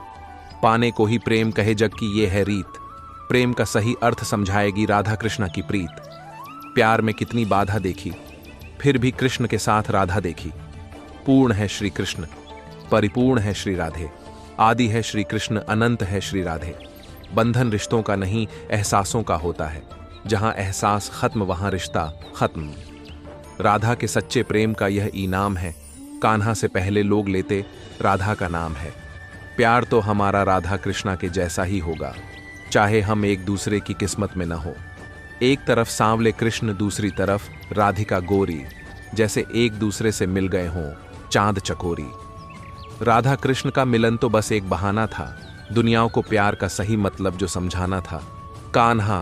पाने को ही प्रेम कहे जग की ये है रीत। प्रेम का सही अर्थ समझाएगी राधा कृष्ण की प्रीत। प्यार में कितनी बाधा देखी, फिर भी कृष्ण के साथ राधा देखी। पूर्ण है श्री कृष्ण, परिपूर्ण है श्री राधे। आदि है श्री कृष्ण, अनंत है श्री राधे। बंधन रिश्तों का नहीं, एहसासों का होता है। जहां एहसास खत्म वहां रिश्ता खत्म। राधा के सच्चे प्रेम का यह इनाम है। कान्हा से पहले लोग लेते राधा का नाम है। प्यार तो हमारा राधा कृष्णा के जैसा ही होगा, चाहे हम एक दूसरे की किस्मत में न हो। एक तरफ सांवले कृष्ण, दूसरी तरफ राधिका गोरी, जैसे एक दूसरे से मिल गए हों चांद चकोरी। राधा कृष्ण का मिलन तो बस एक बहाना था, दुनियाओं को प्यार का सही मतलब जो समझाना था। कान्हा,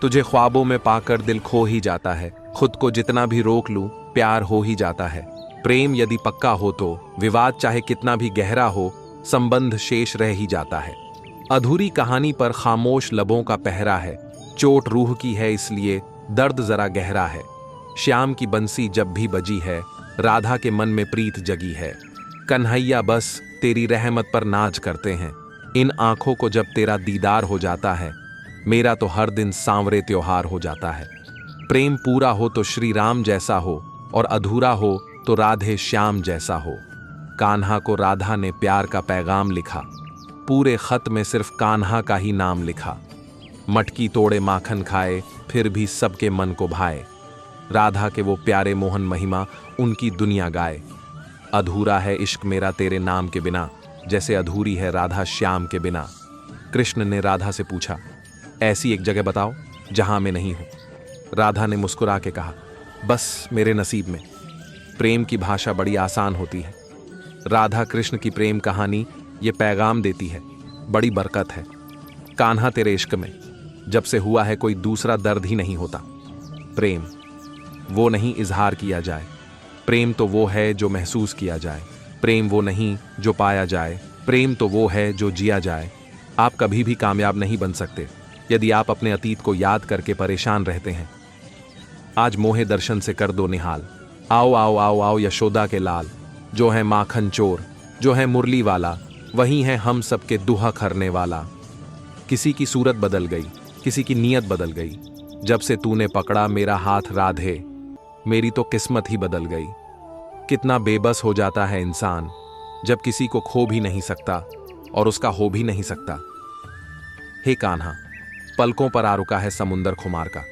तुझे ख्वाबों में पाकर दिल खो ही जाता है। खुद को जितना भी रोक लूं, प्यार हो ही जाता है। प्रेम यदि पक्का हो तो विवाद चाहे कितना भी गहरा हो, संबंध शेष रह ही जाता है। अधूरी कहानी पर खामोश लबों का पहरा है। चोट रूह की है इसलिए दर्द जरा गहरा है। श्याम की बंसी जब भी बजी है, राधा के मन में प्रीत जगी है। कन्हैया बस तेरी रहमत पर नाज करते हैं। इन आंखों को जब तेरा दीदार हो जाता है, मेरा तो हर दिन सांवरे त्योहार हो जाता है। प्रेम पूरा हो तो श्री राम जैसा हो, और अधूरा हो तो राधे श्याम जैसा हो। कान्हा को राधा ने प्यार का पैगाम लिखा, पूरे खत में सिर्फ कान्हा का ही नाम लिखा। मटकी तोड़े माखन खाए, फिर भी सबके मन को भाए। राधा के वो प्यारे मोहन महिमा, उनकी दुनिया गाए। अधूरा है इश्क मेरा तेरे नाम के बिना, जैसे अधूरी है राधा श्याम के बिना। कृष्ण ने राधा से पूछा, ऐसी एक जगह बताओ जहां मैं नहीं हूं। राधा ने मुस्कुरा के कहा, बस मेरे नसीब में। प्रेम की भाषा बड़ी आसान होती है। राधा कृष्ण की प्रेम कहानी ये पैगाम देती है, बड़ी बरकत है। कान्हा तेरे इश्क में जब से हुआ है, कोई दूसरा दर्द ही नहीं होता। प्रेम वो नहीं इजहार किया जाए, प्रेम तो वो है जो महसूस किया जाए, प्रेम वो नहीं जो पाया जाए, प्रेम तो वो है जो जिया जाए। आप कभी भी कामयाब नहीं बन सकते यदि आप अपने अतीत को याद करके परेशान रहते हैं। आज मोहे दर्शन से कर दो निहाल, आओ आओ आओ आओ यशोदा के लाल, जो है माखन चोर, जो है मुरली वाला, वही है हम सबके दुहा करने वाला। किसी की सूरत बदल गई, किसी की नीयत बदल गई, जब से तूने पकड़ा मेरा हाथ राधे, मेरी तो किस्मत ही बदल गई। कितना बेबस हो जाता है इंसान जब किसी को खो भी नहीं सकता और उसका हो भी नहीं सकता। हे कान्हा, पलकों पर आ रुका है समुंदर खुमार का,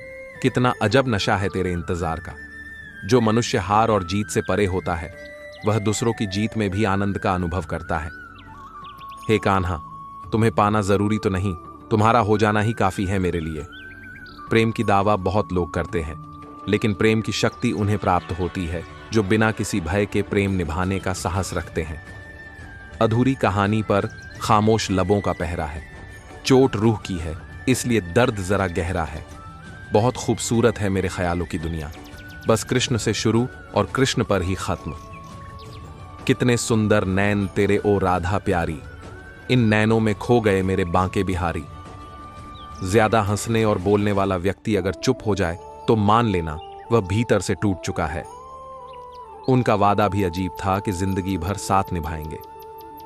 कितना अजब नशा है तेरे इंतजार का। जो मनुष्य हार और जीत से परे होता है वह दूसरों की जीत में भी आनंद का अनुभव करता है। हे कान्हा, तुम्हें पाना जरूरी तो नहीं, तुम्हारा हो जाना ही काफी है मेरे लिए। प्रेम की दावा बहुत लोग करते हैं, लेकिन प्रेम की शक्ति उन्हें प्राप्त होती है जो बिना किसी भय के प्रेम निभाने का साहस रखते हैं। अधूरी कहानी पर खामोश लबों का पहरा है, चोट रूह की है इसलिए दर्द जरा गहरा है। बहुत खूबसूरत है मेरे ख्यालों की दुनिया, बस कृष्ण से शुरू और कृष्ण पर ही खत्म। कितने सुंदर नैन तेरे ओ राधा प्यारी, इन नैनों में खो गए मेरे बांके बिहारी। ज्यादा हंसने और बोलने वाला व्यक्ति अगर चुप हो जाए तो मान लेना वह भीतर से टूट चुका है। उनका वादा भी अजीब था कि जिंदगी भर साथ निभाएंगे।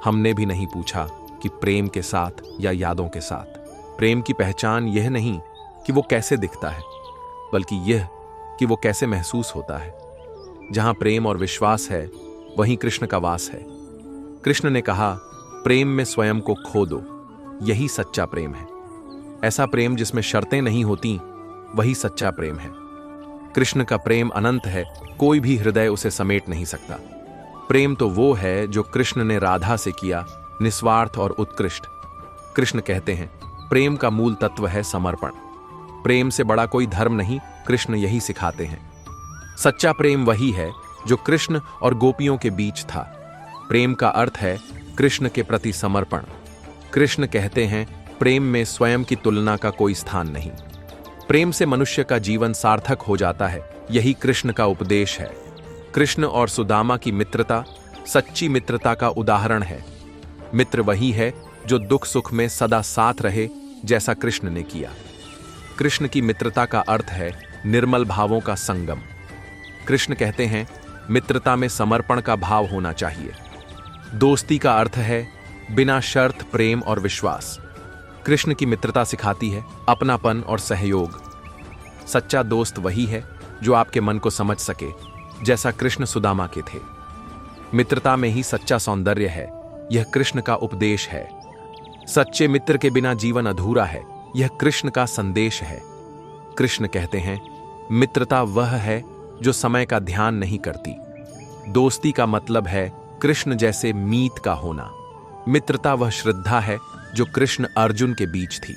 हमने भी नहीं पूछा कि प्रेम के साथ या यादों के साथ। प्रेम की पहचान यह नहीं कि वो कैसे दिखता है, बल्कि यह कि वो कैसे महसूस होता है। जहां प्रेम और विश्वास है वहीं कृष्ण का वास है। कृष्ण ने कहा, प्रेम में स्वयं को खो दो, यही सच्चा प्रेम है। ऐसा प्रेम जिसमें शर्तें नहीं होती, वही सच्चा प्रेम है। कृष्ण का प्रेम अनंत है, कोई भी हृदय उसे समेट नहीं सकता। प्रेम तो वो है जो कृष्ण ने राधा से किया, निस्वार्थ और उत्कृष्ट। कृष्ण कहते हैं, प्रेम का मूल तत्व है समर्पण। प्रेम से बड़ा कोई धर्म नहीं, कृष्ण यही सिखाते हैं। सच्चा प्रेम वही है जो कृष्ण और गोपियों के बीच था। प्रेम का अर्थ है कृष्ण के प्रति समर्पण। कृष्ण कहते हैं, प्रेम में स्वयं की तुलना का कोई स्थान नहीं। प्रेम से मनुष्य का जीवन सार्थक हो जाता है, यही कृष्ण का उपदेश है। कृष्ण और सुदामा की मित्रता सच्ची मित्रता का उदाहरण है। मित्र वही है जो दुख सुख में सदा साथ रहे, जैसा कृष्ण ने किया। कृष्ण की मित्रता का अर्थ है निर्मल भावों का संगम। कृष्ण कहते हैं, मित्रता में समर्पण का भाव होना चाहिए। दोस्ती का अर्थ है बिना शर्त प्रेम और विश्वास। कृष्ण की मित्रता सिखाती है अपनापन और सहयोग। सच्चा दोस्त वही है जो आपके मन को समझ सके, जैसा कृष्ण सुदामा के थे। मित्रता में ही सच्चा सौंदर्य है, यह कृष्ण का उपदेश है। सच्चे मित्र के बिना जीवन अधूरा है, यह कृष्ण का संदेश है। कृष्ण कहते हैं, मित्रता वह है जो समय का ध्यान नहीं करती। दोस्ती का मतलब है कृष्ण जैसे मीत का होना। मित्रता वह श्रद्धा है जो कृष्ण अर्जुन के बीच थी।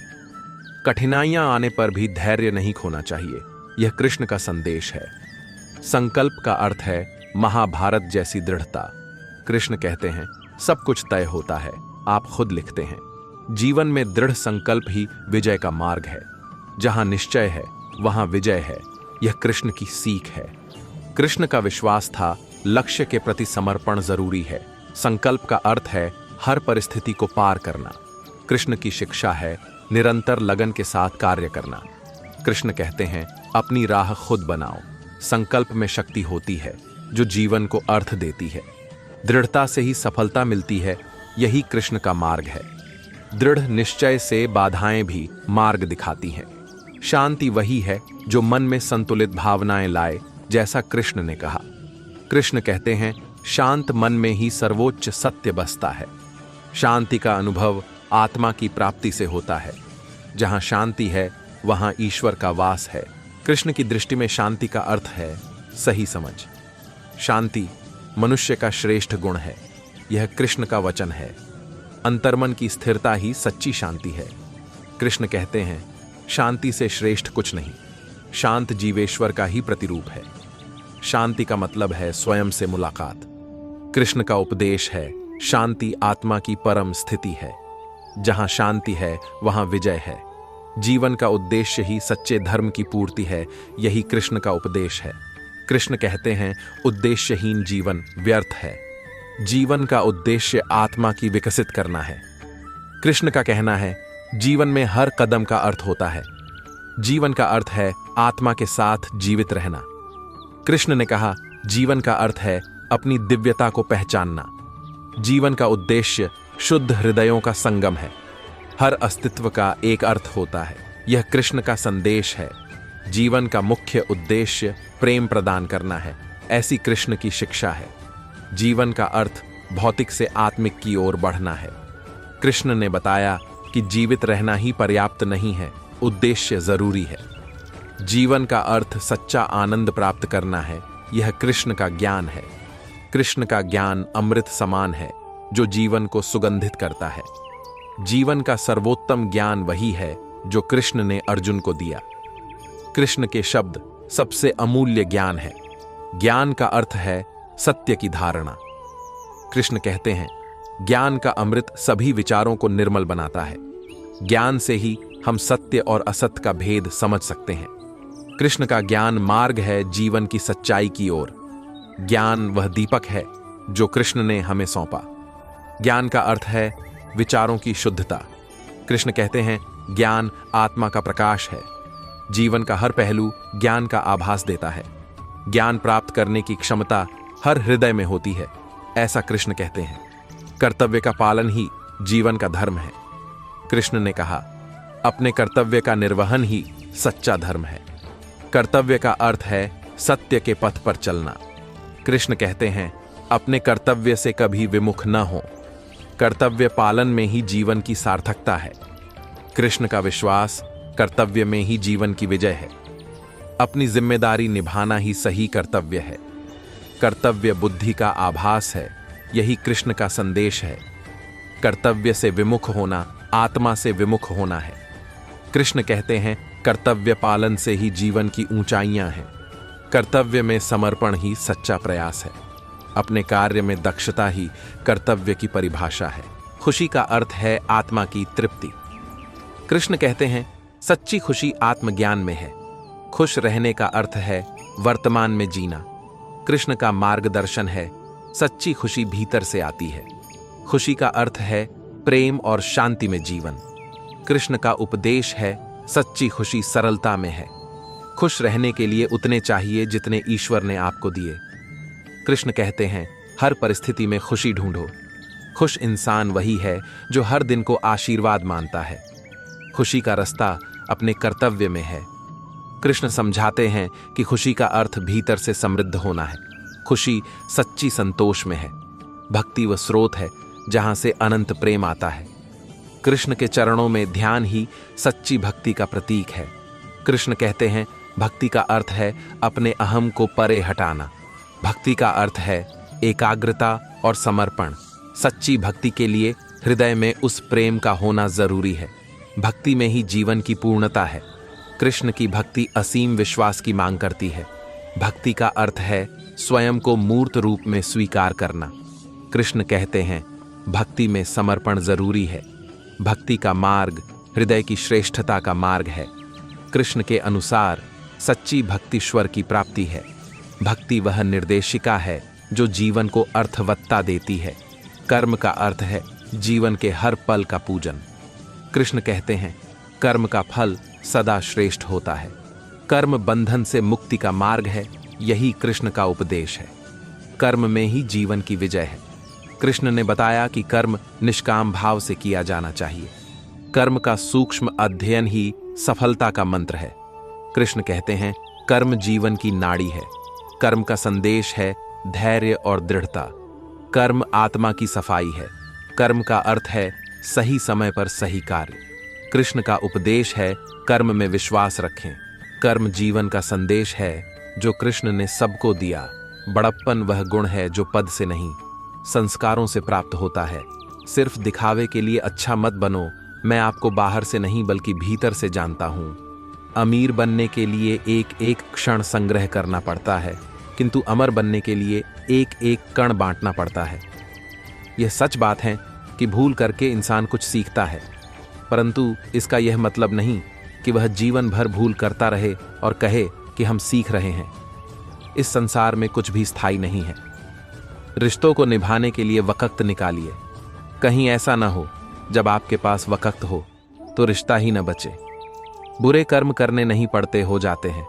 कठिनाइयां आने पर भी धैर्य नहीं खोना चाहिए, यह कृष्ण का संदेश है। संकल्प का अर्थ है महाभारत जैसी दृढ़ता। कृष्ण कहते हैं, सब कुछ तय होता है, आप खुद लिखते हैं। जीवन में दृढ़ संकल्प ही विजय का मार्ग है। जहां निश्चय है वहां विजय है, यह कृष्ण की सीख है। कृष्ण का विश्वास था लक्ष्य के प्रति समर्पण जरूरी है। संकल्प का अर्थ है हर परिस्थिति को पार करना। कृष्ण की शिक्षा है निरंतर लगन के साथ कार्य करना। कृष्ण कहते हैं, अपनी राह खुद बनाओ। संकल्प में शक्ति होती है जो जीवन को अर्थ देती है। दृढ़ता से ही सफलता मिलती है, यही कृष्ण का मार्ग है। दृढ़ निश्चय से बाधाएं भी मार्ग दिखाती हैं। शांति वही है जो मन में संतुलित भावनाएं लाए, जैसा कृष्ण ने कहा। कृष्ण कहते हैं, शांत मन में ही सर्वोच्च सत्य बसता है। शांति का अनुभव आत्मा की प्राप्ति से होता है। जहां शांति है वहां ईश्वर का वास है। कृष्ण की दृष्टि में शांति का अर्थ है सही समझ। शांति मनुष्य का श्रेष्ठ गुण है, यह कृष्ण का वचन है। अंतर्मन की स्थिरता ही सच्ची शांति है। कृष्ण कहते हैं, शांति से श्रेष्ठ कुछ नहीं। शांत जीवेश्वर का ही प्रतिरूप है। शांति का मतलब है स्वयं से मुलाकात। कृष्ण का उपदेश है शांति आत्मा की परम स्थिति है। जहां शांति है वहां विजय है। जीवन का उद्देश्य ही सच्चे धर्म की पूर्ति है, यही कृष्ण का उपदेश है। कृष्ण कहते हैं, उद्देश्यहीन जीवन व्यर्थ है। जीवन का उद्देश्य आत्मा की विकसित करना है। कृष्ण का कहना है, जीवन में हर कदम का अर्थ होता है। जीवन का अर्थ है आत्मा के साथ जीवित रहना। कृष्ण ने कहा, जीवन का अर्थ है अपनी दिव्यता को पहचानना। जीवन का उद्देश्य शुद्ध हृदयों का संगम है। हर अस्तित्व का एक अर्थ होता है। यह कृष्ण का संदेश है। जीवन का मुख्य उद्देश्य प्रेम प्रदान करना है, ऐसी कृष्ण की शिक्षा है। जीवन का अर्थ भौतिक से आत्मिक की ओर बढ़ना है। कृष्ण ने बताया कि जीवित रहना ही पर्याप्त नहीं है, उद्देश्य जरूरी है। जीवन का अर्थ सच्चा आनंद प्राप्त करना है, यह कृष्ण का ज्ञान है। कृष्ण का ज्ञान अमृत समान है, जो जीवन को सुगंधित करता है। जीवन का सर्वोत्तम ज्ञान वही है जो कृष्ण ने अर्जुन को दिया। कृष्ण के शब्द सबसे अमूल्य ज्ञान है। ज्ञान का अर्थ है सत्य की धारणा। कृष्ण कहते हैं, ज्ञान का अमृत सभी विचारों को निर्मल बनाता है। ज्ञान से ही हम सत्य और असत्य का भेद समझ सकते हैं। कृष्ण का ज्ञान मार्ग है जीवन की सच्चाई की ओर। ज्ञान वह दीपक है जो कृष्ण ने हमें सौंपा। ज्ञान का अर्थ है विचारों की शुद्धता। कृष्ण कहते हैं, ज्ञान आत्मा का प्रकाश है। जीवन का हर पहलू ज्ञान का आभास देता है। ज्ञान प्राप्त करने की क्षमता हर हृदय में होती है, ऐसा कृष्ण कहते हैं। कर्तव्य का पालन ही जीवन का धर्म है। कृष्ण ने कहा, अपने कर्तव्य का निर्वहन ही सच्चा धर्म है। कर्तव्य का अर्थ है सत्य के पथ पर चलना। कृष्ण कहते हैं, अपने कर्तव्य से कभी विमुख न हो। कर्तव्य पालन में ही जीवन की सार्थकता है। कृष्ण का विश्वास कर्तव्य में ही जीवन की विजय है। अपनी जिम्मेदारी निभाना ही सही कर्तव्य है। कर्तव्य बुद्धि का आभास है, यही कृष्ण का संदेश है। कर्तव्य से विमुख होना आत्मा से विमुख होना है। कृष्ण कहते हैं, कर्तव्य पालन से ही जीवन की ऊंचाइयां हैं। कर्तव्य में समर्पण ही सच्चा प्रयास है। अपने कार्य में दक्षता ही कर्तव्य की परिभाषा है। खुशी का अर्थ है आत्मा की तृप्ति। कृष्ण कहते हैं, सच्ची खुशी आत्मज्ञान में है। खुश रहने का अर्थ है वर्तमान में जीना। कृष्ण का मार्गदर्शन है, सच्ची खुशी भीतर से आती है। खुशी का अर्थ है प्रेम और शांति में जीवन। कृष्ण का उपदेश है, सच्ची खुशी सरलता में है। खुश रहने के लिए उतने चाहिए जितने ईश्वर ने आपको दिए। कृष्ण कहते हैं, हर परिस्थिति में खुशी ढूंढो। खुश इंसान वही है जो हर दिन को आशीर्वाद मानता है। खुशी का रास्ता अपने कर्तव्य में है। कृष्ण समझाते हैं कि खुशी का अर्थ भीतर से समृद्ध होना है। खुशी सच्ची संतोष में है। भक्ति वह स्रोत है जहां से अनंत प्रेम आता है। कृष्ण के चरणों में ध्यान ही सच्ची भक्ति का प्रतीक है। कृष्ण कहते हैं, भक्ति का अर्थ है अपने अहम को परे हटाना। भक्ति का अर्थ है एकाग्रता और समर्पण। सच्ची भक्ति के लिए हृदय में उस प्रेम का होना जरूरी है। भक्ति में ही जीवन की पूर्णता है। कृष्ण की भक्ति असीम विश्वास की मांग करती है। भक्ति का अर्थ है स्वयं को मूर्त रूप में स्वीकार करना। कृष्ण कहते हैं, भक्ति में समर्पण जरूरी है। भक्ति का मार्ग हृदय की श्रेष्ठता का मार्ग है। कृष्ण के अनुसार सच्ची भक्ति ईश्वर की प्राप्ति है। भक्ति वह निर्देशिका है जो जीवन को अर्थवत्ता देती है। कर्म का अर्थ है जीवन के हर पल का पूजन। कृष्ण कहते हैं, कर्म का फल सदा श्रेष्ठ होता है। कर्म बंधन से मुक्ति का मार्ग है, यही कृष्ण का उपदेश है। कर्म में ही जीवन की विजय है। कृष्ण ने बताया कि कर्म निष्काम भाव से किया जाना चाहिए। कर्म का सूक्ष्म अध्ययन ही सफलता का मंत्र है। कृष्ण कहते हैं, कर्म जीवन की नाड़ी है। कर्म का संदेश है धैर्य और दृढ़ता। कर्म आत्मा की सफाई है। कर्म का अर्थ है सही समय पर सही कार्य। कृष्ण का उपदेश है कर्म में विश्वास रखें। कर्म जीवन का संदेश है जो कृष्ण ने सबको दिया। बड़प्पन वह गुण है जो पद से नहीं, संस्कारों से प्राप्त होता है। सिर्फ दिखावे के लिए अच्छा मत बनो। मैं आपको बाहर से नहीं बल्कि भीतर से जानता हूँ। अमीर बनने के लिए एक एक क्षण संग्रह करना पड़ता है, किंतु अमर बनने के लिए एक एक कण बांटना पड़ता है। यह सच बात है कि भूल करके इंसान कुछ सीखता है, परंतु इसका यह मतलब नहीं कि वह जीवन भर भूल करता रहे और कहे कि हम सीख रहे हैं। इस संसार में कुछ भी स्थायी नहीं है। रिश्तों को निभाने के लिए वक्त निकालिए। कहीं ऐसा ना हो जब आपके पास वक्त हो तो रिश्ता ही न बचे। बुरे कर्म करने नहीं पड़ते, हो जाते हैं,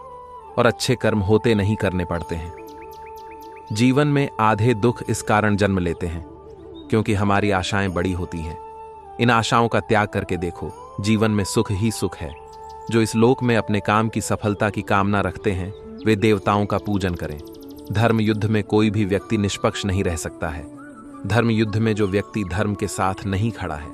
और अच्छे कर्म होते नहीं, करने पड़ते हैं। जीवन में आधे दुख इस कारण जन्म लेते हैं क्योंकि हमारी आशाएं बड़ी होती हैं। इन आशाओं का त्याग करके देखो, जीवन में सुख ही सुख है। जो इस लोक में अपने काम की सफलता की कामना रखते हैं वे देवताओं का पूजन करें। धर्म युद्ध में कोई भी व्यक्ति निष्पक्ष नहीं रह सकता है। धर्म युद्ध में जो व्यक्ति धर्म के साथ नहीं खड़ा है,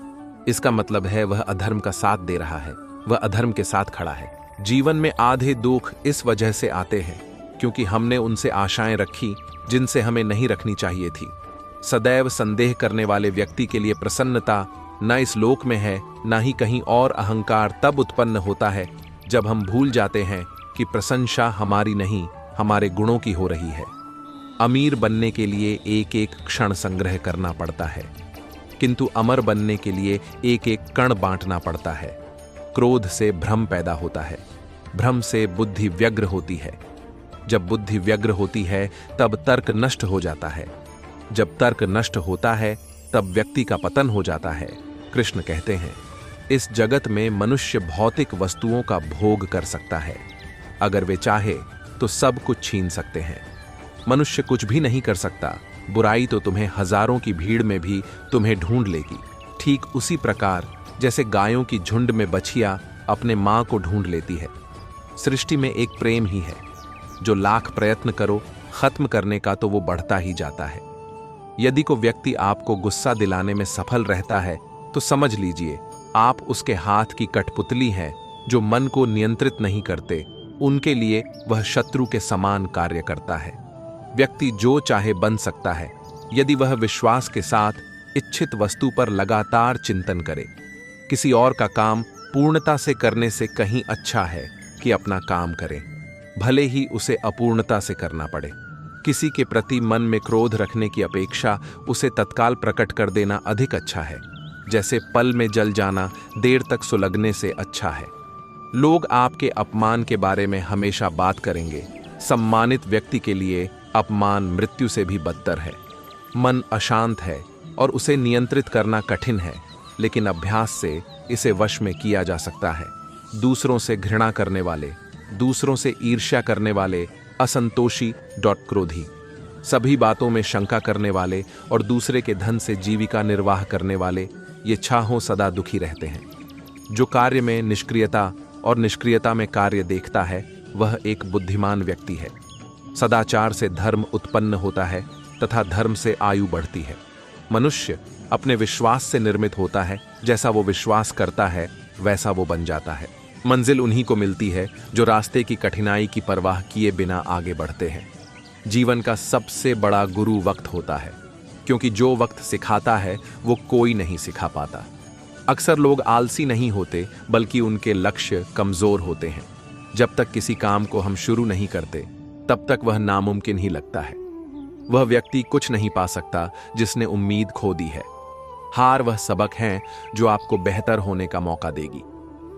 इसका मतलब है वह अधर्म का साथ दे रहा है, वह अधर्म के साथ खड़ा है। जीवन में आधे दुख इस वजह से आते हैं क्योंकि हमने उनसे आशाएं रखी जिनसे हमें नहीं रखनी चाहिए थी। सदैव संदेह करने वाले व्यक्ति के लिए प्रसन्नता न इस लोक में है न ही कहीं और। अहंकार तब उत्पन्न होता है जब हम भूल जाते हैं कि प्रशंसा हमारी नहीं, हमारे गुणों की हो रही है। अमीर बनने के लिए एक एक क्षण संग्रह करना पड़ता है, किंतु अमर बनने के लिए एक एक कण बांटना पड़ता है। क्रोध से भ्रम पैदा होता है, भ्रम से बुद्धि व्यग्र होती है। जब बुद्धि व्यग्र होती है तब तर्क नष्ट हो जाता है। जब तर्क नष्ट होता है तब व्यक्ति का पतन हो जाता है। कृष्ण कहते हैं, इस जगत में मनुष्य भौतिक वस्तुओं का भोग कर सकता है। अगर वे चाहे तो सब कुछ छीन सकते हैं। मनुष्य कुछ भी नहीं कर सकता। बुराई तो तुम्हें हजारों की भीड़ में भी तुम्हें ढूंढ लेगी। ठीक उसी प्रकार जैसे गायों की झुंड में बछिया अपने मां को ढूंढ लेती है। सृष्टि में एक प्रेम ही है, जो लाख प्रयत्न करो खत्म करने का तो वो बढ़ता ही जाता है। यदि कोई व्यक्ति आपको गुस्सा दिलाने में सफल रहता है तो समझ लीजिए आप उसके हाथ की कठपुतली हैं। जो मन को नियंत्रित नहीं करते उनके लिए वह शत्रु के समान कार्य करता है। व्यक्ति जो चाहे बन सकता है यदि वह विश्वास के साथ इच्छित वस्तु पर लगातार चिंतन करे। किसी और का काम पूर्णता से करने से कहीं अच्छा है कि अपना काम करे, भले ही उसे अपूर्णता से करना पड़े। किसी के प्रति मन में क्रोध रखने की अपेक्षा उसे तत्काल प्रकट कर देना अधिक अच्छा है। जैसे पल में जल जाना देर तक सुलगने से अच्छा है। लोग आपके अपमान के बारे में हमेशा बात करेंगे। सम्मानित व्यक्ति के लिए अपमान मृत्यु से भी बदतर है। मन अशांत है और उसे नियंत्रित करना कठिन है, लेकिन अभ्यास से इसे वश में किया जा सकता है। दूसरों से घृणा करने वाले, दूसरों से ईर्ष्या करने वाले, असंतोषी क्रोधी, सभी बातों में शंका करने वाले और दूसरे के धन से जीविका निर्वाह करने वाले, ये छाहों सदा दुखी रहते हैं। जो कार्य में निष्क्रियता और निष्क्रियता में कार्य देखता है वह एक बुद्धिमान व्यक्ति है। सदाचार से धर्म उत्पन्न होता है तथा धर्म से आयु बढ़ती है। मनुष्य अपने विश्वास से निर्मित होता है। जैसा वो विश्वास करता है वैसा वो बन जाता है। मंजिल उन्हीं को मिलती है जो रास्ते की कठिनाई की परवाह किए बिना आगे बढ़ते हैं। जीवन का सबसे बड़ा गुरु वक्त होता है, क्योंकि जो वक्त सिखाता है वो कोई नहीं सिखा पाता। अक्सर लोग आलसी नहीं होते बल्कि उनके लक्ष्य कमजोर होते हैं। जब तक किसी काम को हम शुरू नहीं करते तब तक वह नामुमकिन ही लगता है। वह व्यक्ति कुछ नहीं पा सकता जिसने उम्मीद खो दी है। हार वह सबक है जो आपको बेहतर होने का मौका देगी।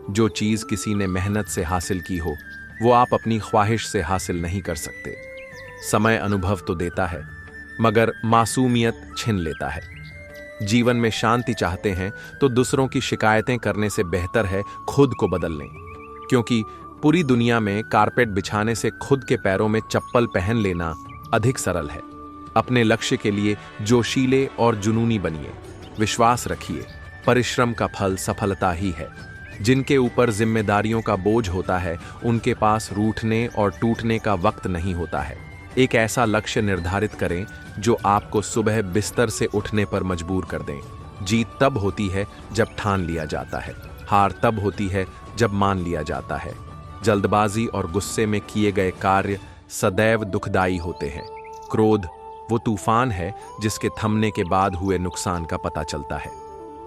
जो चीज किसी ने मेहनत से हासिल की हो वो आप अपनी ख्वाहिश से हासिल नहीं कर सकते। समय अनुभव तो देता है मगर मासूमियत छीन लेता है। जीवन में शांति चाहते हैं तो दूसरों की शिकायतें करने से बेहतर है खुद को बदल लें, क्योंकि पूरी दुनिया में कारपेट बिछाने से खुद के पैरों में चप्पल पहन लेना अधिक सरल है। अपने लक्ष्य के लिए जोशीले और जुनूनी बनिए। विश्वास रखिए, परिश्रम का फल सफलता ही है। जिनके ऊपर जिम्मेदारियों का बोझ होता है उनके पास रूठने और टूटने का वक्त नहीं होता है। एक ऐसा लक्ष्य निर्धारित करें जो आपको सुबह बिस्तर से उठने पर मजबूर कर दें। जीत तब होती है जब ठान लिया जाता है, हार तब होती है जब मान लिया जाता है। जल्दबाजी और गुस्से में किए गए कार्य सदैव दुखदायी होते हैं। क्रोध वो तूफान है जिसके थमने के बाद हुए नुकसान का पता चलता है।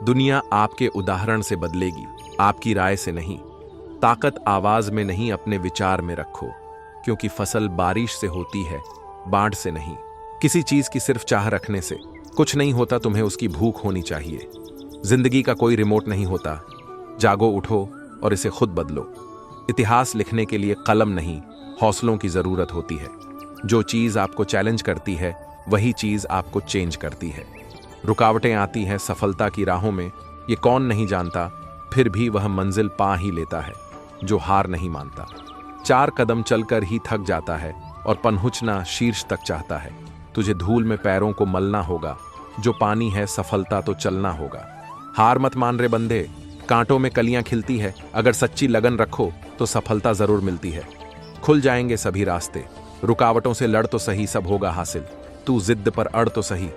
दुनिया आपके उदाहरण से बदलेगी, आपकी राय से नहीं। ताकत आवाज में नहीं, अपने विचार में रखो, क्योंकि फसल बारिश से होती है, बाढ़ से नहीं। किसी चीज की सिर्फ चाह रखने से कुछ नहीं होता, तुम्हें उसकी भूख होनी चाहिए। जिंदगी का कोई रिमोट नहीं होता। जागो, उठो और इसे खुद बदलो। इतिहास लिखने के लिए कलम नहीं, हौसलों की जरूरत होती है। जो चीज आपको चैलेंज करती है वही चीज आपको चेंज करती है। रुकावटें आती हैं सफलता की राहों में, ये कौन नहीं जानता, फिर भी वह मंजिल पा ही लेता है जो हार नहीं मानता। 4 कदम चलकर ही थक जाता है और पहुंचना शीर्ष तक चाहता है। तुझे धूल में पैरों को मलना होगा, जो पानी है सफलता तो चलना होगा। हार मत मान रे बंदे, कांटों में कलियां खिलती है, अगर सच्ची लगन रखो तो सफलता जरूर मिलती है। खुल जाएंगे सभी रास्ते, रुकावटों से लड़ तो सही, सब होगा हासिल। तू जिद पर अड़ तो सही,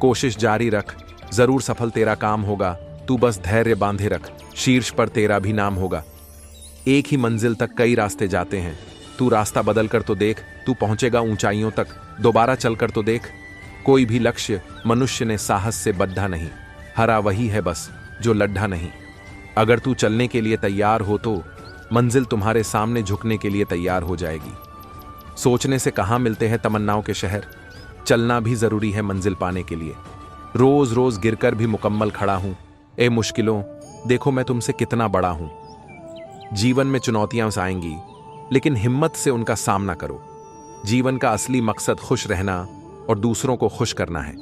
कोशिश जारी रख, जरूर सफल तेरा काम होगा। तू बस धैर्य बांधे रख, शीर्ष पर तेरा भी नाम होगा। एक ही मंजिल तक कई रास्ते जाते हैं, तू रास्ता बदल कर तो देख, तू पहुंचेगा ऊंचाइयों तक। दोबारा चलकर तो देख, कोई भी लक्ष्य मनुष्य ने साहस से बद्धा नहीं, हरा वही है बस जो लड्ढा नहीं। अगर तू चलने के लिए तैयार हो तो मंजिल तुम्हारे सामने झुकने के लिए तैयार हो जाएगी। सोचने से कहाँ मिलते हैं तमन्नाओं के शहर, चलना भी जरूरी है मंजिल पाने के लिए। रोज रोज गिरकर भी मुकम्मल खड़ा हूं, ए मुश्किलों देखो मैं तुमसे कितना बड़ा हूं। जीवन में चुनौतियां आएंगी, लेकिन हिम्मत से उनका सामना करो। जीवन का असली मकसद खुश रहना और दूसरों को खुश करना है।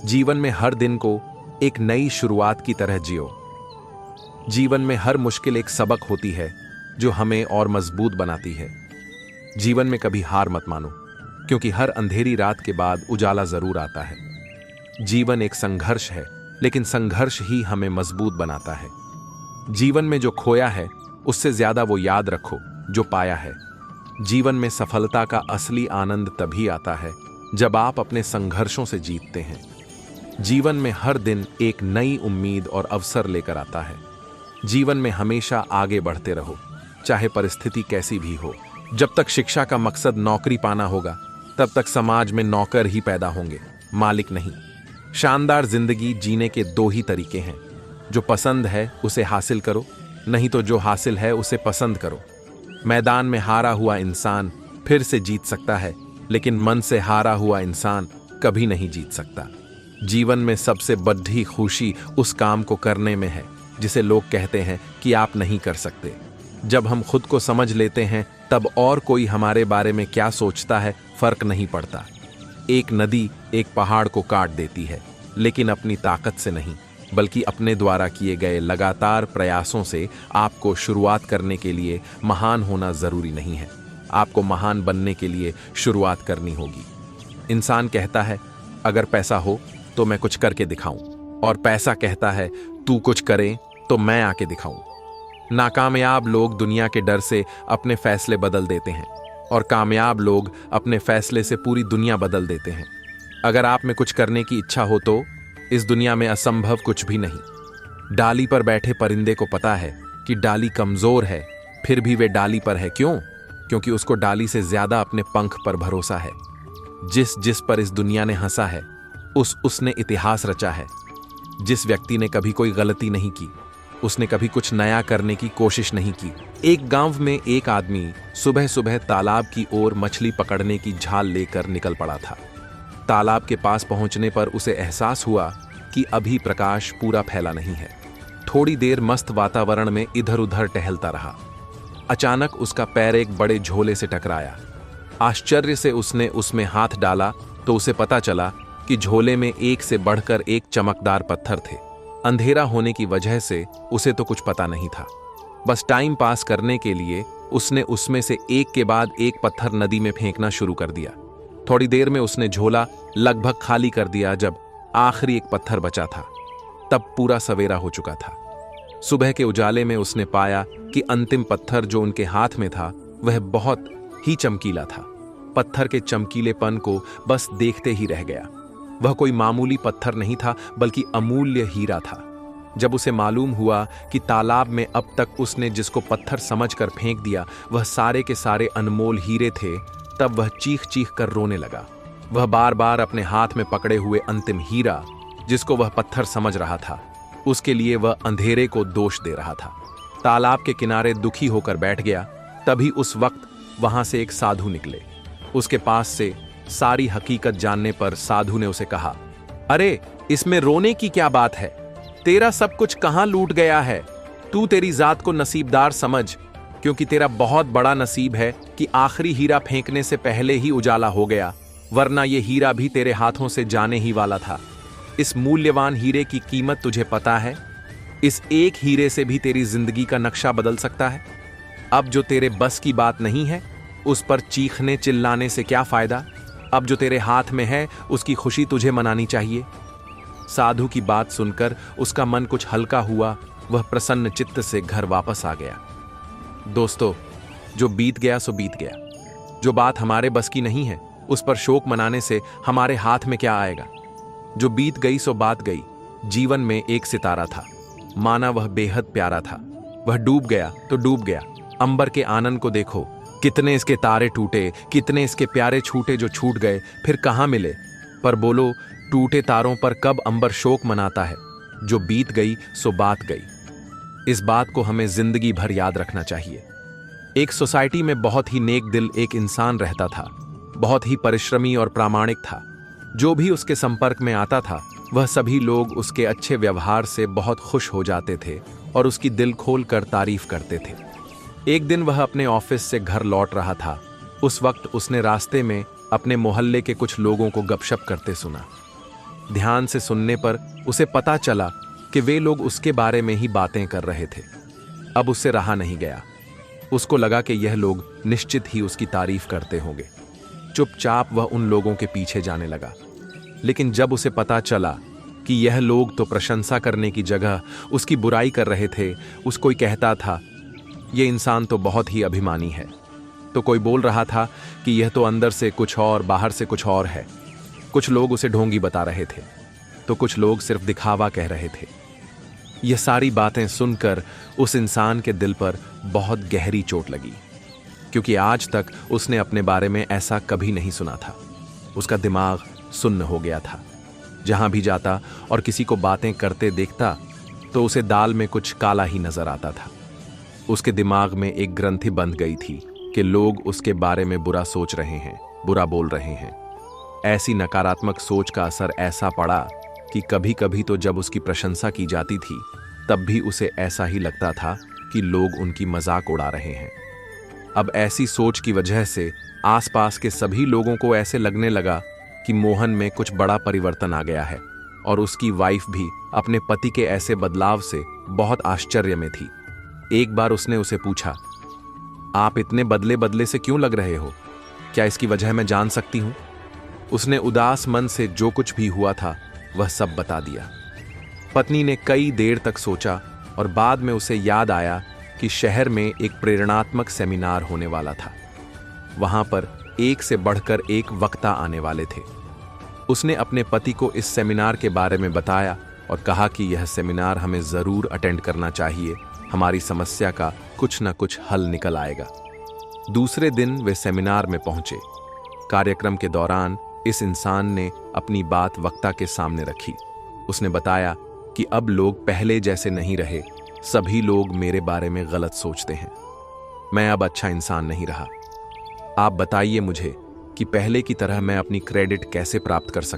जीवन में हर दिन को एक नई शुरुआत की तरह जियो। जीवन में हर मुश्किल एक सबक होती है जो हमें और मजबूत बनाती है। जीवन में कभी हार मत मानो, क्योंकि हर अंधेरी रात के बाद उजाला जरूर आता है। जीवन एक संघर्ष है, लेकिन संघर्ष ही हमें मजबूत बनाता है। जीवन में जो खोया है उससे ज्यादा वो याद रखो जो पाया है। जीवन में सफलता का असली आनंद तभी आता है जब आप अपने संघर्षों से जीतते हैं। जीवन में हर दिन एक नई उम्मीद और अवसर लेकर आता है। जीवन में हमेशा आगे बढ़ते रहो, चाहे परिस्थिति कैसी भी हो। जब तक शिक्षा का मकसद नौकरी पाना होगा, तब तक समाज में नौकर ही पैदा होंगे, मालिक नहीं। शानदार जिंदगी जीने के 2 ही तरीके हैं, जो पसंद है उसे हासिल करो, नहीं तो जो हासिल है उसे पसंद करो। मैदान में हारा हुआ इंसान फिर से जीत सकता है, लेकिन मन से हारा हुआ इंसान कभी नहीं जीत सकता। जीवन में सबसे बड़ी खुशी उस काम को करने में है जिसे लोग कहते हैं कि आप नहीं कर सकते। जब हम खुद को समझ लेते हैं, तब और कोई हमारे बारे में क्या सोचता है फर्क नहीं पड़ता। एक नदी एक पहाड़ को काट देती है, लेकिन अपनी ताकत से नहीं, बल्कि अपने द्वारा किए गए लगातार प्रयासों से। आपको शुरुआत करने के लिए महान होना जरूरी नहीं है, आपको महान बनने के लिए शुरुआत करनी होगी। इंसान कहता है अगर पैसा हो तो मैं कुछ करके दिखाऊं, और पैसा कहता है तू कुछ करे तो मैं आके दिखाऊं। नाकामयाब लोग दुनिया के डर से अपने फैसले बदल देते हैं, और कामयाब लोग अपने फैसले से पूरी दुनिया बदल देते हैं। अगर आप में कुछ करने की इच्छा हो तो इस दुनिया में असंभव कुछ भी नहीं। डाली पर बैठे परिंदे को पता है कि डाली कमजोर है, फिर भी वे डाली पर है। क्यों? क्योंकि उसको डाली से ज्यादा अपने पंख पर भरोसा है। जिस पर इस दुनिया ने हंसा है, उसने इतिहास रचा है। जिस व्यक्ति ने कभी कोई गलती नहीं की, उसने कभी कुछ नया करने की कोशिश नहीं की। एक गांव में एक आदमी सुबह सुबह तालाब की ओर मछली पकड़ने की झाल लेकर निकल पड़ा था। तालाब के पास पहुंचने पर उसे एहसास हुआ कि अभी प्रकाश पूरा फैला नहीं है। थोड़ी देर मस्त वातावरण में इधर उधर टहलता रहा। अचानक उसका पैर एक बड़े झोले से टकराया। आश्चर्य से उसने उसमें हाथ डाला तो उसे पता चला कि झोले में एक से बढ़कर एक चमकदार पत्थर थे। अंधेरा होने की वजह से उसे तो कुछ पता नहीं था। बस टाइम पास करने के लिए उसने उसमें से एक के बाद एक पत्थर नदी में फेंकना शुरू कर दिया। थोड़ी देर में उसने झोला लगभग खाली कर दिया। जब आखिरी एक पत्थर बचा था, तब पूरा सवेरा हो चुका था। सुबह के उजाले में उसने पाया कि अंतिम पत्थर जो उनके हाथ में था वह बहुत ही चमकीला था। पत्थर के चमकीलेपन को बस देखते ही रह गया। वह कोई मामूली पत्थर नहीं था, बल्कि अमूल्य हीरा था। जब उसे मालूम हुआ कि तालाब में अब तक उसने जिसको पत्थर समझकर फेंक दिया वह सारे के सारे अनमोल हीरे थे, तब वह चीख चीख कर रोने लगा। वह बार बार अपने हाथ में पकड़े हुए अंतिम हीरा, जिसको वह पत्थर समझ रहा था, उसके लिए वह अंधेरे को दोष दे रहा था। तालाब के किनारे दुखी होकर बैठ गया। तभी उस वक्त वहां से एक साधु निकले। उसके पास से सारी हकीकत जानने पर साधु ने उसे कहा, अरे इसमें रोने की क्या बात है? तेरा सब कुछ कहां लूट गया है? तू तेरी जात को नसीबदार समझ, क्योंकि तेरा बहुत बड़ा नसीब है कि आखिरी हीरा फेंकने से पहले ही उजाला हो गया, वरना ये हीरा भी तेरे हाथों से जाने ही वाला था। इस मूल्यवान हीरे की कीमत तुझे पता है? इस एक हीरे से भी तेरी जिंदगी का नक्शा बदल सकता है। अब जो तेरे बस की बात नहीं है, उस पर चीखने चिल्लाने से क्या फायदा? अब जो तेरे हाथ में है, उसकी खुशी तुझे मनानी चाहिए। साधु की बात सुनकर उसका मन कुछ हल्का हुआ। वह प्रसन्न चित्त से घर वापस आ गया। दोस्तों, जो बीत गया सो बीत गया। जो बात हमारे बस की नहीं है, उस पर शोक मनाने से हमारे हाथ में क्या आएगा? जो बीत गई सो बात गई। जीवन में एक सितारा था, माना वह बेहद प्यारा था। वह डूब गया तो डूब गया। अंबर के आनंद को देखो, कितने इसके तारे टूटे, कितने इसके प्यारे छूटे जो छूट गए, फिर कहाँ मिले। पर बोलो, टूटे तारों पर कब अंबर शोक मनाता है? जो बीत गई सो बात गई। इस बात को हमें जिंदगी भर याद रखना चाहिए। एक सोसाइटी में बहुत ही नेक दिल एक इंसान रहता था। बहुत ही परिश्रमी और प्रामाणिक था। जो भी उसके संपर्क में आता था, वह सभी लोग उसके अच्छे व्यवहार से बहुत खुश हो जाते थे और उसकी दिल खोल कर तारीफ करते थे। एक दिन वह अपने ऑफिस से घर लौट रहा था। उस वक्त उसने रास्ते में अपने मोहल्ले के कुछ लोगों को गपशप करते सुना। ध्यान से सुनने पर उसे पता चला कि वे लोग उसके बारे में ही बातें कर रहे थे। अब उससे रहा नहीं गया। उसको लगा कि यह लोग निश्चित ही उसकी तारीफ करते होंगे। चुपचाप वह उन लोगों के पीछे जाने लगा। लेकिन जब उसे पता चला कि यह लोग तो प्रशंसा करने की जगह उसकी बुराई कर रहे थे, कोई कहता था, यह इंसान तो बहुत ही अभिमानी है, तो कोई बोल रहा था कि यह तो अंदर से कुछ और बाहर से कुछ और है। कुछ लोग उसे ढोंगी बता रहे थे, तो कुछ लोग सिर्फ दिखावा कह रहे थे। यह सारी बातें सुनकर उस इंसान के दिल पर बहुत गहरी चोट लगी, क्योंकि आज तक उसने अपने बारे में ऐसा कभी नहीं सुना था। उसका दिमाग सुन्न हो गया था। जहां भी जाता और किसी को बातें करते देखता, तो उसे दाल में कुछ काला ही नजर आता था। उसके दिमाग में एक ग्रंथि बंध गई थी कि लोग उसके बारे में बुरा सोच रहे हैं, बुरा बोल रहे हैं। ऐसी नकारात्मक सोच का असर ऐसा पड़ा कि कभी कभी तो जब उसकी प्रशंसा की जाती थी, तब भी उसे ऐसा ही लगता था कि लोग उनकी मजाक उड़ा रहे हैं। अब ऐसी सोच की वजह से आसपास के सभी लोगों को ऐसे लगने लगा कि मोहन में कुछ बड़ा परिवर्तन आ गया है, और उसकी वाइफ भी अपने पति के ऐसे बदलाव से बहुत आश्चर्य में थी। एक बार उसने उसे पूछा, आप इतने बदले बदले से क्यों लग रहे हो? क्या इसकी वजह मैं जान सकती हूं? उसने उदास मन से जो कुछ भी हुआ था वह सब बता दिया। पत्नी ने कई देर तक सोचा और बाद में उसे याद आया कि शहर में एक प्रेरणात्मक सेमिनार होने वाला था। वहां पर एक से बढ़कर एक वक्ता आने वाले थे। उसने अपने पति को इस सेमिनार के बारे में बताया और कहा कि यह सेमिनार हमें जरूर अटेंड करना चाहिए। हमारी समस्या का कुछ न कुछ हल निकल आएगा। दूसरे दिन वे सेमिनार में पहुंचे। कार्यक्रम के दौरान इस इंसान ने अपनी बात वक्ता के सामने रखी। उसने बताया कि अब लोग पहले जैसे नहीं रहे। सभी लोग मेरे बारे में गलत सोचते हैं। मैं अब अच्छा इंसान नहीं रहा। आप बताइए मुझे कि पहले की तरह मैं अपनी क्रेडिट कैसे प्राप्त कर सकता